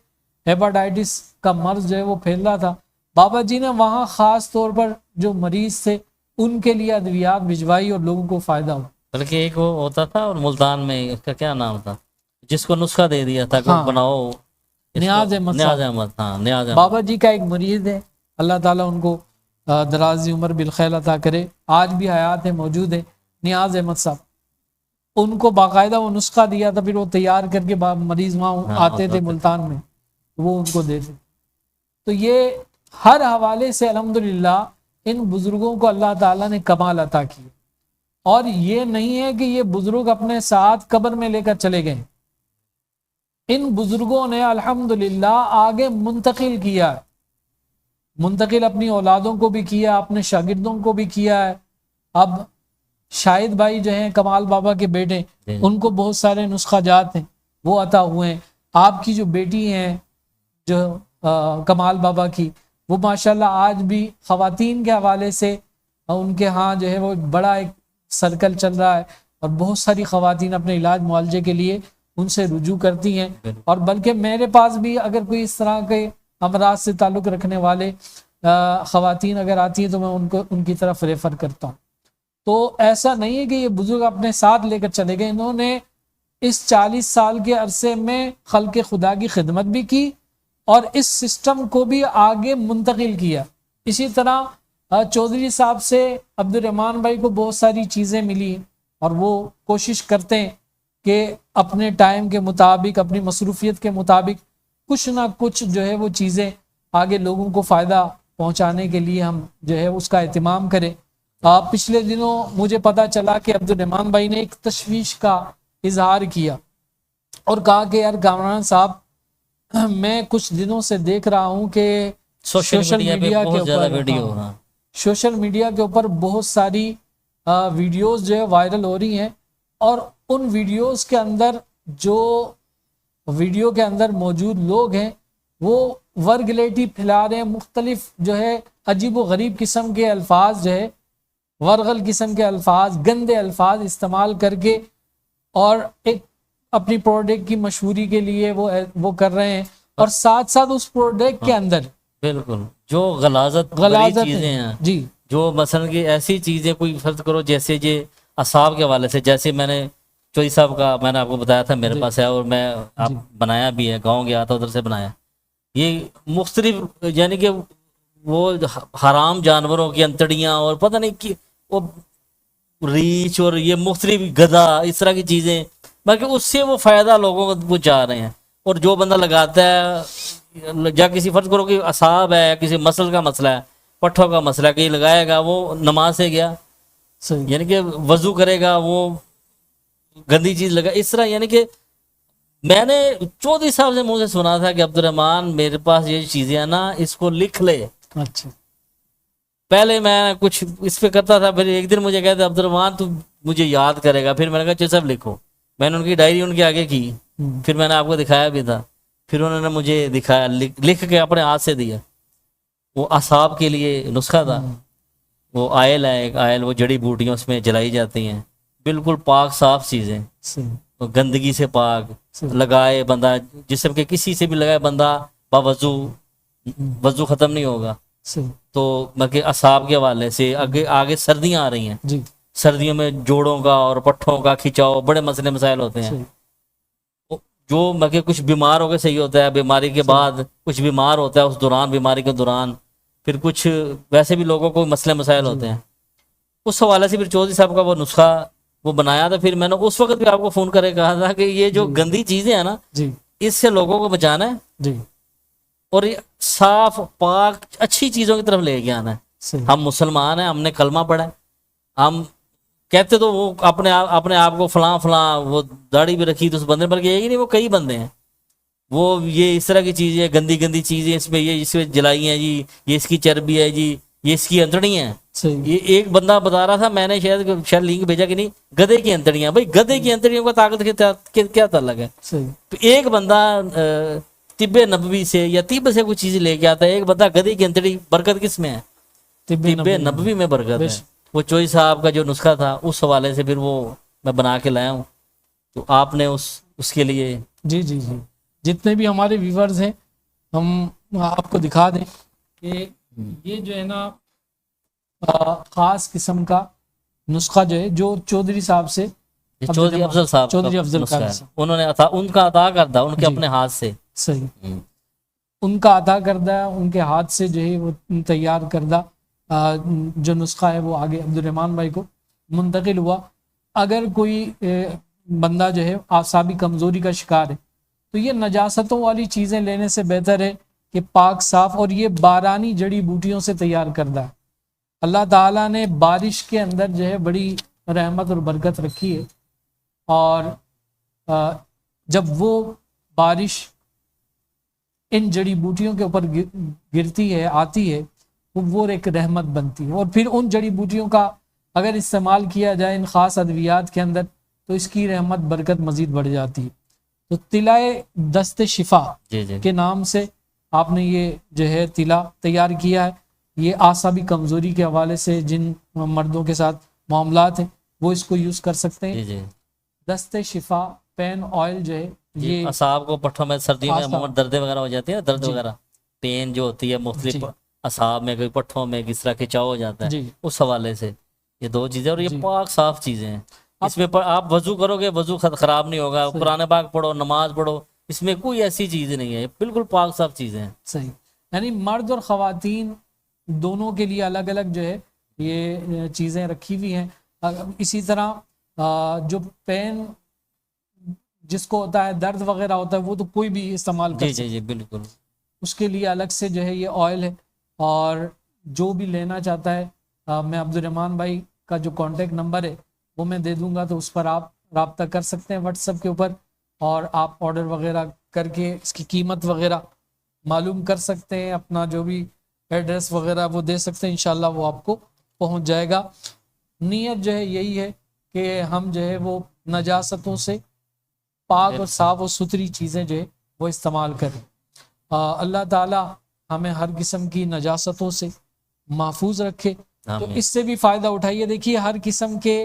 ہیپاٹائٹس کا مرض جو ہے وہ پھیل رہا تھا. بابا جی نے وہاں خاص طور پر جو مریض تھے ان کے لیے ادویات بھجوائی اور لوگوں کو فائدہ ہوا. بلکہ ایک وہ ہوتا تھا اور ملتان میں اس کا کیا نام تھا جس کو نسخہ دے دیا تھا کہ ہاں. بناؤ، نیاز احمد نیاز صاحب. احمد. ہاں نیاز احمد. بابا جی کا ایک مریض ہے، اللہ تعالیٰ ان کو دراز عمر بالخیر عطا کرے، آج بھی حیات ہے، موجود ہے، نیاز احمد صاحب. ان کو باقاعدہ وہ نسخہ دیا تھا، پھر وہ تیار کر کے مریض وہاں آتے تھے ملتان میں، وہ ان کو دیتے. تو یہ ہر حوالے سے الحمدللہ ان بزرگوں کو اللہ تعالیٰ نے کمال عطا کیا. اور یہ نہیں ہے کہ یہ بزرگ اپنے ساتھ قبر میں لے کر چلے گئے، ان بزرگوں نے الحمدللہ آگے منتقل کیا، منتقل اپنی اولادوں کو بھی کیا، اپنے شاگردوں کو بھی کیا ہے. اب شاہد بھائی جو ہیں کمال بابا کے بیٹے، ان کو بہت سارے نسخہ جات ہیں وہ عطا ہوئے ہیں. آپ کی جو بیٹی ہیں جو کمال بابا کی، وہ ماشاءاللہ آج بھی خواتین کے حوالے سے ان کے ہاں جو ہے وہ بڑا ایک سرکل چل رہا ہے، اور بہت ساری خواتین اپنے علاج معالجے کے لیے ان سے رجوع کرتی ہیں. اور بلکہ میرے پاس بھی اگر کوئی اس طرح کے امراض سے تعلق رکھنے والے خواتین اگر آتی ہیں تو میں ان کی طرف ریفر کرتا ہوں. تو ایسا نہیں ہے کہ یہ بزرگ اپنے ساتھ لے کر چلے گئے، انہوں نے اس 40 سال کے عرصے میں خلق خدا کی خدمت بھی کی اور اس سسٹم کو بھی آگے منتقل کیا. اسی طرح چودھری صاحب سے عبد الرحمن بھائی کو بہت ساری چیزیں ملی، اور وہ کوشش کرتے ہیں کہ اپنے ٹائم کے مطابق، اپنی مصروفیت کے مطابق کچھ نہ کچھ جو ہے وہ چیزیں آگے لوگوں کو فائدہ پہنچانے کے لیے ہم جو ہے اس کا اہتمام کریں. پچھلے دنوں مجھے پتا چلا کہ عبد الرحمن بھائی نے ایک تشویش کا اظہار کیا اور کہا کہ یار کامران صاحب، میں کچھ دنوں سے دیکھ رہا ہوں کہ سوشل میڈیا کے اوپر بہت ساری ویڈیوز جو ہے وائرل ہو رہی ہیں، اور ان ویڈیوز کے اندر جو ویڈیو کے اندر موجود لوگ ہیں وہ ورگلیٹی پھیلا رہے ہیں، مختلف جو ہے عجیب و غریب قسم کے الفاظ جو ہے ورغل قسم کے الفاظ، گندے الفاظ استعمال کر کے، اور ایک اپنی پروڈکٹ کی مشہوری کے لیے وہ کر رہے ہیں، اور ساتھ ساتھ اس پروڈکٹ کے اندر بالکل جو غلاظت چیزیں ہیں، جی جو مثلا کہ ایسی چیزیں کوئی فرض کرو جیسے یہ اصحاب کے حوالے سے، جیسے میں نے چوئی صاحب کا میں نے آپ کو بتایا تھا میرے پاس ہے، اور میں بنایا بھی ہے، گاؤں گیا تھا ادھر سے بنایا. یہ مختلف یعنی کہ وہ حرام جانوروں کی انتڑیاں اور پتہ نہیں کہ وہ ریچھ اور یہ مختلف گدھا اس طرح کی چیزیں، باقی اس سے وہ فائدہ لوگوں کو وہ چاہ رہے ہیں. اور جو بندہ لگاتا ہے یا کسی فرض کرو کہ اصحاب ہے، کسی مسل کا مسئلہ ہے، پٹھوں کا مسئلہ ہے، کہیں لگائے گا، وہ نماز سے گیا یعنی کہ وضو کرے گا وہ گندی چیز لگا اس طرح. یعنی کہ میں نے چودھری صاحب سے منہ سے سنا تھا کہ عبد الرحمان میرے پاس یہ چیزیں ہیں نا، اس کو لکھ لے. اچھا پہلے میں کچھ اس پہ کرتا تھا، پھر ایک دن مجھے کہتے عبد الرحمان تو مجھے یاد کرے گا. پھر میں نے کہا چل سب لکھو. میں نے ان کی ڈائری ان کے آگے کی، پھر میں نے آپ کو دکھایا بھی تھا، پھر انہوں نے مجھے دکھایا لکھ کے اپنے ہاتھ سے دیا. وہ اصحاب کے لیے نسخہ تھا، وہ آئل ہے ایک آئل، وہ جڑی بوٹیاں اس میں جلائی جاتی ہیں، بالکل پاک صاف چیزیں، گندگی سے پاک. لگائے بندہ جسم کے کسی سے بھی لگائے بندہ باوضو، وضو ختم نہیں ہوگا. تو بلکہ اصحاب کے حوالے سے آگے سردیاں آ رہی ہیں، سردیوں میں جوڑوں کا اور پٹھوں کا کھچاؤ بڑے مسئلے مسائل ہوتے ہیں. جو مگر کچھ بیمار ہو کے صحیح ہوتا ہے، بیماری کے بعد کچھ بیمار ہوتا ہے اس دوران، بیماری کے دوران، پھر کچھ ویسے بھی لوگوں کو مسئلے مسائل ہوتے ہیں. اس حوالے سے پھر چودھری صاحب کا وہ نسخہ وہ بنایا تھا. پھر میں نے اس وقت بھی آپ کو فون کرے کہا تھا کہ یہ جو گندی چیزیں ہیں نا، اس سے لوگوں کو بچانا ہے اور یہ صاف پاک اچھی چیزوں کی طرف لے کے آنا ہے. ہم مسلمان ہیں، ہم نے کلمہ پڑھا ہے، ہم کہتے تو وہ اپنے آپ کو فلاں وہ داڑھی بھی رکھی تو اس بندے پر، یہی نہیں، وہ کئی بندے ہیں وہ یہ اس طرح کی چیزیں گندی چیزیں اس میں جلائی ہیں جی، یہ اس کی چربی ہے جی، یہ اس کی انتڑی ہیں. یہ ایک بندہ بتا رہا تھا، میں نے شاید لنک بھیجا کہ نہیں، گدھے کی انتڑیاں. بھائی گدھے کی انتڑیوں کا طاقت کیا تعلق ہے؟ تو ایک بندہ طب نبوی سے یا طب سے کوئی چیز لے کے آتا ہے. ایک بندہ گدھی کی انتڑی، برکت کس میں ہے؟ طب طب نبوی میں برکت ہے. وہ چوئی صاحب کا جو نسخہ تھا اس حوالے سے پھر وہ میں بنا کے لایا ہوں، تو آپ نے اس کے لیے. جی جی جی، جتنے بھی ہمارے ویورز ہیں ہم آپ کو دکھا دیں کہ یہ جو ہے نا خاص قسم کا نسخہ جو ہے جو چودھری صاحب سے چودھری افضل صاحب چودھری کا افضل نسخہ قادری ہے. صاحب، انہوں نے ان کا عطا کردہ ان کے جی. اپنے ہاتھ سے. صحیح، ان کا عطا کردہ ان کے ہاتھ سے جو ہے وہ تیار کردہ جو نسخہ ہے وہ آگے عبد الرحمن بھائی کو منتقل ہوا. اگر کوئی بندہ جو ہے اعصابی کمزوری کا شکار ہے تو یہ نجاستوں والی چیزیں لینے سے بہتر ہے کہ پاک صاف، اور یہ بارانی جڑی بوٹیوں سے تیار کردہ ہے. اللہ تعالیٰ نے بارش کے اندر جو ہے بڑی رحمت اور برکت رکھی ہے، اور جب وہ بارش ان جڑی بوٹیوں کے اوپر گرتی ہے، آتی ہے، وہ ایک رحمت بنتی ہے. اور پھر ان جڑی بوٹیوں کا اگر استعمال کیا جائے ان خاص ادویات کے اندر تو اس کی رحمت برکت مزید بڑھ جاتی ہے. تو طلائے دست شفا کے نام سے آپ نے یہ جو ہے طلا تیار کیا ہے. یہ اعصابی کمزوری کے حوالے سے جن مردوں کے ساتھ معاملات ہیں وہ اس کو یوز کر سکتے ہیں. دست شفا پین آئل جو ہے یہ اعصاب کو پٹھوں میں سردیوں میں عموماً درد وغیرہ ہو جاتی ہے نا، درد وغیرہ پین جو ہوتی ہے مختلف اعصاب میں، کوئی پٹھوں میں کس طرح کھچاؤ ہو جاتا ہے، اس حوالے سے یہ دو چیزیں. اور یہ پاک صاف چیزیں ہیں. اس میں آپ وضو کرو گے وضو خراب نہیں ہوگا، قرآن پاک پڑھو، نماز پڑھو، اس میں کوئی ایسی چیز نہیں ہے، بالکل پاک صاف چیزیں ہیں. صحیح، یعنی مرد اور خواتین دونوں کے لیے الگ الگ جو ہے یہ چیزیں رکھی ہوئی ہیں. اسی طرح جو پین جس کو ہوتا ہے، درد وغیرہ ہوتا ہے، وہ تو کوئی بھی استعمال کر سکتا ہے. جی بالکل، اس کے لیے الگ سے جو ہے یہ آئل ہے. اور جو بھی لینا چاہتا ہے میں عبد الرحمن بھائی کا جو کانٹیکٹ نمبر ہے وہ میں دے دوں گا، تو اس پر آپ رابطہ کر سکتے ہیں واٹس ایپ کے اوپر، اور آپ آرڈر وغیرہ کر کے اس کی قیمت وغیرہ معلوم کر سکتے ہیں. اپنا جو بھی ایڈریس وغیرہ وہ دے سکتے ہیں، انشاءاللہ وہ آپ کو پہنچ جائے گا. نیت جو ہے یہی ہے کہ ہم جو ہے وہ نجاستوں سے پاک اور صاف اور ستھری چیزیں جو ہے وہ استعمال کریں. اللہ تعالی ہمیں ہر قسم کی نجاستوں سے محفوظ رکھے. تو اس سے بھی فائدہ اٹھائیے. دیکھیے ہر قسم کے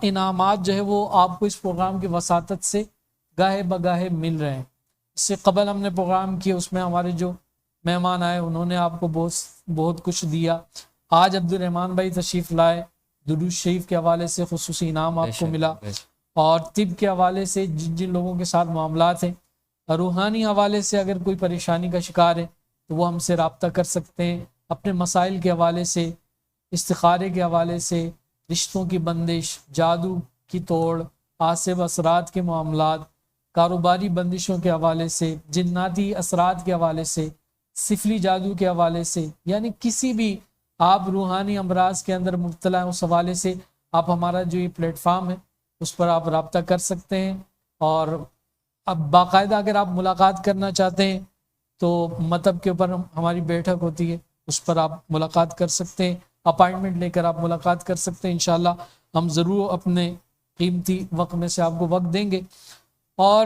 انعامات جو ہے وہ آپ کو اس پروگرام کی وساطت سے گاہے بگاہے مل رہے ہیں. اس سے قبل ہم نے پروگرام کیا، اس میں ہمارے جو مہمان آئے انہوں نے آپ کو بہت کچھ دیا. آج عبد الرحمن بھائی تشریف لائے، درود شریف کے حوالے سے خصوصی انعام آپ کو ملا، اور طب کے حوالے سے جن لوگوں کے ساتھ معاملات ہیں، روحانی حوالے سے اگر کوئی پریشانی کا شکار ہے تو وہ ہم سے رابطہ کر سکتے ہیں. اپنے مسائل کے حوالے سے، استخارے کے حوالے سے، رشتوں کی بندش، جادو کی توڑ، آصف اثرات کے معاملات، کاروباری بندشوں کے حوالے سے، جناتی اثرات کے حوالے سے، سفلی جادو کے حوالے سے، یعنی کسی بھی آپ روحانی امراض کے اندر مبتلا ہیں اس حوالے سے آپ ہمارا جو یہ پلیٹ فارم ہے اس پر آپ رابطہ کر سکتے ہیں. اور اب باقاعدہ اگر آپ ملاقات کرنا چاہتے ہیں تو مطلب کے اوپر ہماری بیٹھک ہوتی ہے، اس پر آپ ملاقات کر سکتے ہیں، اپائنٹمنٹ لے کر آپ ملاقات کر سکتے ہیں. انشاءاللہ ہم ضرور اپنے قیمتی وقت میں سے آپ کو وقت دیں گے. اور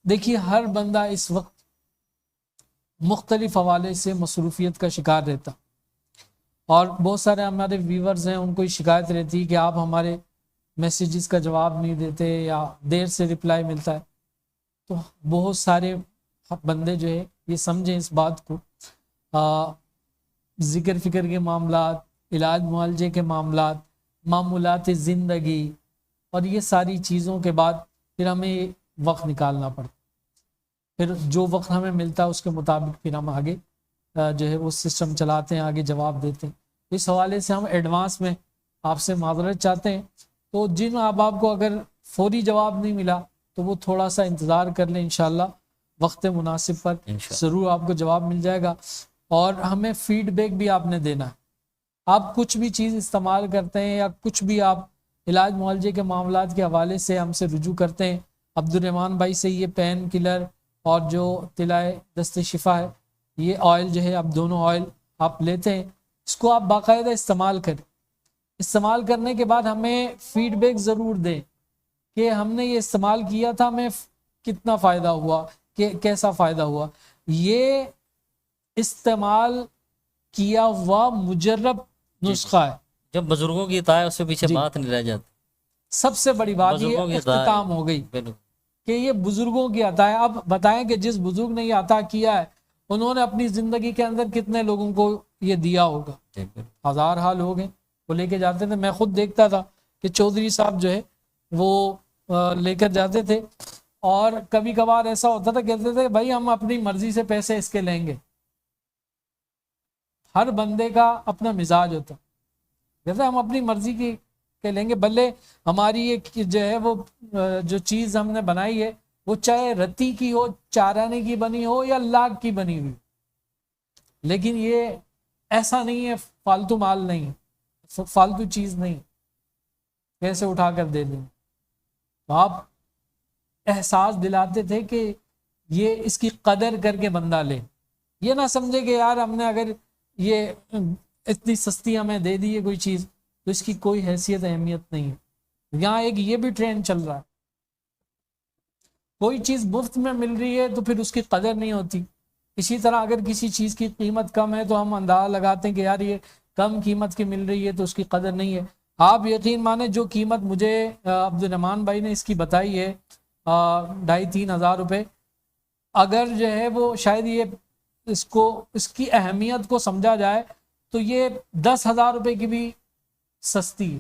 دیکھیے ہر بندہ اس وقت مختلف حوالے سے مصروفیت کا شکار رہتا، اور بہت سارے ہمارے ویورز ہیں ان کو یہ شکایت رہتی ہے کہ آپ ہمارے میسیجز کا جواب نہیں دیتے یا دیر سے رپلائی ملتا ہے. تو بہت سارے بندے جو ہے یہ سمجھیں اس بات کو، ذکر فکر کے معاملات، علاج معالجے کے معاملات، معمولات زندگی، اور یہ ساری چیزوں کے بعد پھر ہمیں وقت نکالنا پڑتا. پھر جو وقت ہمیں ملتا ہے اس کے مطابق پھر ہم آگے جو ہے وہ سسٹم چلاتے ہیں، آگے جواب دیتے ہیں. اس حوالے سے ہم ایڈوانس میں آپ سے معذرت چاہتے ہیں. تو جن آپ کو اگر فوری جواب نہیں ملا تو وہ تھوڑا سا انتظار کر لیں، انشاءاللہ وقت مناسب پر ضرور آپ کو جواب مل جائے گا. اور ہمیں فیڈ بیک بھی آپ نے دینا ہے. آپ کچھ بھی چیز استعمال کرتے ہیں یا کچھ بھی آپ علاج معالجے کے معاملات کے حوالے سے ہم سے رجوع کرتے ہیں، عبد الرحمن بھائی سے یہ پین کلر اور جو طلائے دست شفا ہے، یہ آئل جو ہے اب دونوں آئل آپ لیتے ہیں، اس کو آپ باقاعدہ استعمال کریں. استعمال کرنے کے بعد ہمیں فیڈ بیک ضرور دیں کہ ہم نے یہ استعمال کیا تھا، ہمیں کتنا فائدہ ہوا، کہ کیسا فائدہ ہوا؟ یہ استعمال کیا ہوا مجرب نسخہ ہے. جب بزرگوں کی عطا ہے اس سے پیچھے جی. بات نہیں رہ جاتی. سب سے بڑی بات بزرگوں یہ کی عطا ہے. اختتام ہو گئی بالکل. کہ یہ بزرگوں کی عطا ہے. اب بتائیں کہ جس بزرگ نے یہ عطا کیا ہے انہوں نے اپنی زندگی کے اندر کتنے لوگوں کو یہ دیا ہوگا؟ ہزارہا لوگ ہیں وہ لے کے جاتے تھے. میں خود دیکھتا تھا کہ چودھری صاحب جو ہے وہ لے کر جاتے تھے اور کبھی کبھار ایسا ہوتا تھا کہتے تھے بھائی ہم اپنی مرضی سے پیسے اس کے لیں گے. ہر بندے کا اپنا مزاج ہوتا جیسے ہم اپنی مرضی کے لیں گے بھلے ہماری یہ جو ہے وہ جو چیز ہم نے بنائی ہے وہ چاہے رتی کی ہو چارانے کی بنی ہو یا لاکھ کی بنی ہوئی لیکن یہ ایسا نہیں ہے فالتو مال نہیں فالتو چیز نہیں کیسے اٹھا کر دے دیں. تو آپ احساس دلاتے تھے کہ یہ اس کی قدر کر کے بندہ لے. یہ نہ سمجھے کہ یار ہم نے اگر یہ اتنی سستی ہمیں دے دی ہے کوئی چیز تو اس کی کوئی حیثیت اہمیت نہیں ہے. یہاں ایک یہ بھی ٹرینڈ چل رہا ہے کوئی چیز مفت میں مل رہی ہے تو پھر اس کی قدر نہیں ہوتی. اسی طرح اگر کسی چیز کی قیمت کم ہے تو ہم اندازہ لگاتے ہیں کہ یار یہ کم قیمت کی مل رہی ہے تو اس کی قدر نہیں ہے. آپ یقین مانیں جو قیمت مجھے عبد الرحمان بھائی نے اس کی بتائی ہے 2,500-3 ہزار روپے اگر جو ہے وہ شاید یہ اس کی اہمیت کو سمجھا جائے تو یہ 10,000 روپے کی بھی سستی ہے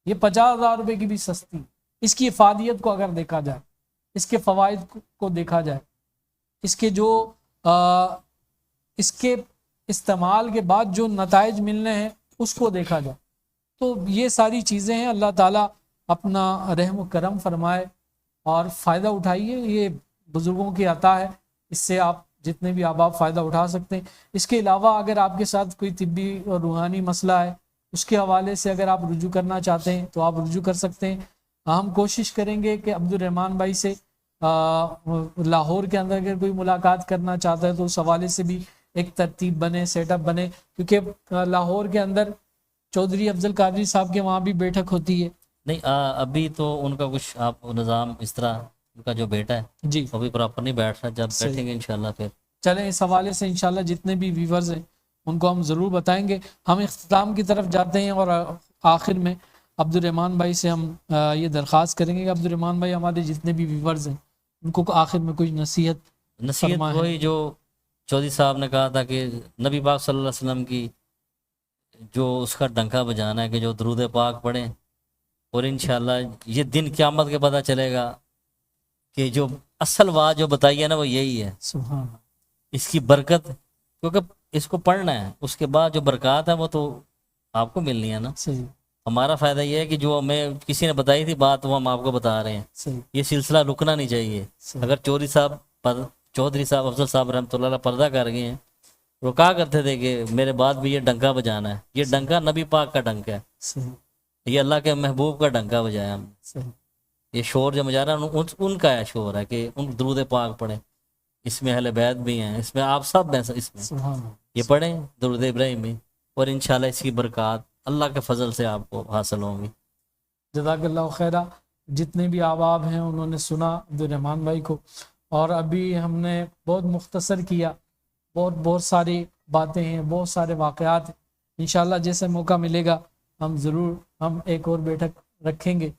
یہ 50,000 روپے کی بھی سستی. اس کی افادیت کو اگر دیکھا جائے اس کے فوائد کو دیکھا جائے اس کے جو اس کے استعمال کے بعد جو نتائج ملنے ہیں اس کو دیکھا جائے تو یہ ساری چیزیں ہیں. اللہ تعالیٰ اپنا رحم و کرم فرمائے اور فائدہ اٹھائیے. یہ بزرگوں کی عطا ہے اس سے آپ جتنے بھی آپ فائدہ اٹھا سکتے ہیں. اس کے علاوہ اگر آپ کے ساتھ کوئی طبی اور روحانی مسئلہ ہے اس کے حوالے سے اگر آپ رجوع کرنا چاہتے ہیں تو آپ رجوع کر سکتے ہیں. ہم کوشش کریں گے کہ عبد الرحمان بھائی سے لاہور کے اندر اگر کوئی ملاقات کرنا چاہتا ہے تو اس حوالے سے بھی ایک ترتیب بنے سیٹ اپ بنے کیونکہ لاہور کے اندر چودھری افضل قادری صاحب کے وہاں بھی بیٹھک ہوتی ہے. نہیں ابھی تو ان کا کچھ آپ نظام اس طرح ان کا جو بیٹا ہے جی ابھی پراپر نہیں بیٹھ رہا. جب بیٹھیں گے انشاءاللہ پھر چلیں اس حوالے سے انشاءاللہ جتنے بھی ویورز ہیں ان کو ہم ضرور بتائیں گے. ہم اختتام کی طرف جاتے ہیں اور آخر میں عبد الرحمان بھائی سے ہم یہ درخواست کریں گے کہ عبد الرحمان بھائی ہمارے جتنے بھی ویورز ہیں ان کو آخر میں کوئی نصیحت وہی جو چودھری صاحب نے کہا تھا کہ نبی پاک صلی اللہ علیہ وسلم کی جو اس کا ڈنکا بجانا ہے کہ جو درود پاک پڑھیں اور انشاءاللہ یہ دن قیامت کے پتہ چلے گا کہ جو اصل بات جو بتائی ہے نا وہ یہی ہے. سبحان اللہ. اس کی برکت کیونکہ اس کو پڑھنا ہے اس کے بعد جو برکات ہے وہ تو آپ کو ملنی ہے نا. صحیح. ہمارا فائدہ یہ ہے کہ جو ہمیں کسی نے بتائی تھی بات وہ ہم آپ کو بتا رہے ہیں. صحیح. یہ سلسلہ رکنا نہیں چاہیے. صحیح. اگر چودھری صاحب افضل صاحب رحمۃ اللہ علیہ پردہ کر گئے ہیں وہ کہا کرتے تھے کہ میرے بعد بھی یہ ڈنکا بجانا ہے. یہ ڈنکا نبی پاک کا ڈنکا ہے. صحیح. یہ اللہ کے محبوب کا ڈنکا بجایا ہم. صحیح. یہ شور جو بجا رہا ہے ان کا ہے شور ہے کہ ان درود پاک پڑھیں. اس میں اہل بیت بھی ہیں اس میں آپ سب ہیں اس میں. سبحان اللہ. یہ پڑھیں درود ابراہیمی اور انشاءاللہ اس کی برکات اللہ کے فضل سے آپ کو حاصل ہوں گی. جزاک اللہ خیرہ. جتنے بھی احباب ہیں انہوں نے سنا عبد الرحمان بھائی کو اور ابھی ہم نے بہت مختصر کیا. بہت ساری باتیں ہیں بہت سارے واقعات ہیں. انشاءاللہ جیسے موقع ملے گا ہم ایک اور بیٹھک رکھیں گے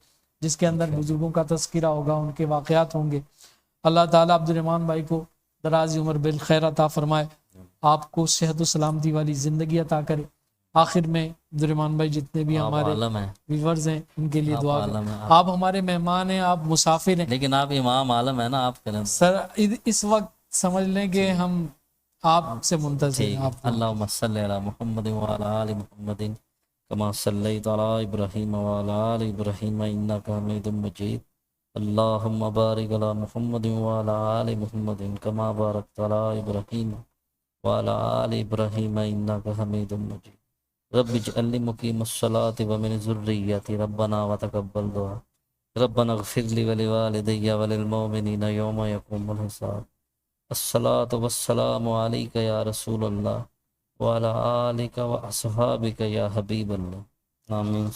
جس کے اندر بزرگوں کا تذکرہ ہوگا ان کے واقعات ہوں گے. اللہ تعالیٰ عبد الرحمان بھائی کو دراز عمر بالخیر عطا فرمائے آپ کو صحت و سلامتی والی زندگی عطا کرے. آخر میں عبد الرحمان بھائی جتنے بھی ہمارے ویورز ہیں ان کے لیے دعا کریں. آپ ہمارے مہمان ہیں آپ مسافر ہیں لیکن آپ امام عالم ہیں نا. آپ کریں سر اس وقت سمجھ لیں کہ ہم آپ سے منتظر ہیں. اللہم صلی علی محمد وعلی آل محمد کما صلیت علی ابراہیم وعلی آل ابراہیم انک حمید مجید. اللہم بارک علی محمد وعلی آل محمد کما بارکت علی ابراہیم وعلی آل ابراہیم انک حمید مجید. رب اجعلنی مقیم الصلاۃ ومن ذریتی ربنا وتقبل دعا. ربنا اغفر لی ولوالدی وللمؤمنین یوم یقوم الحساب. الصلاۃ والسلام علیک یا رسول اللہ وعلی آلک واصحابک یا حبیب اللہ. آمین.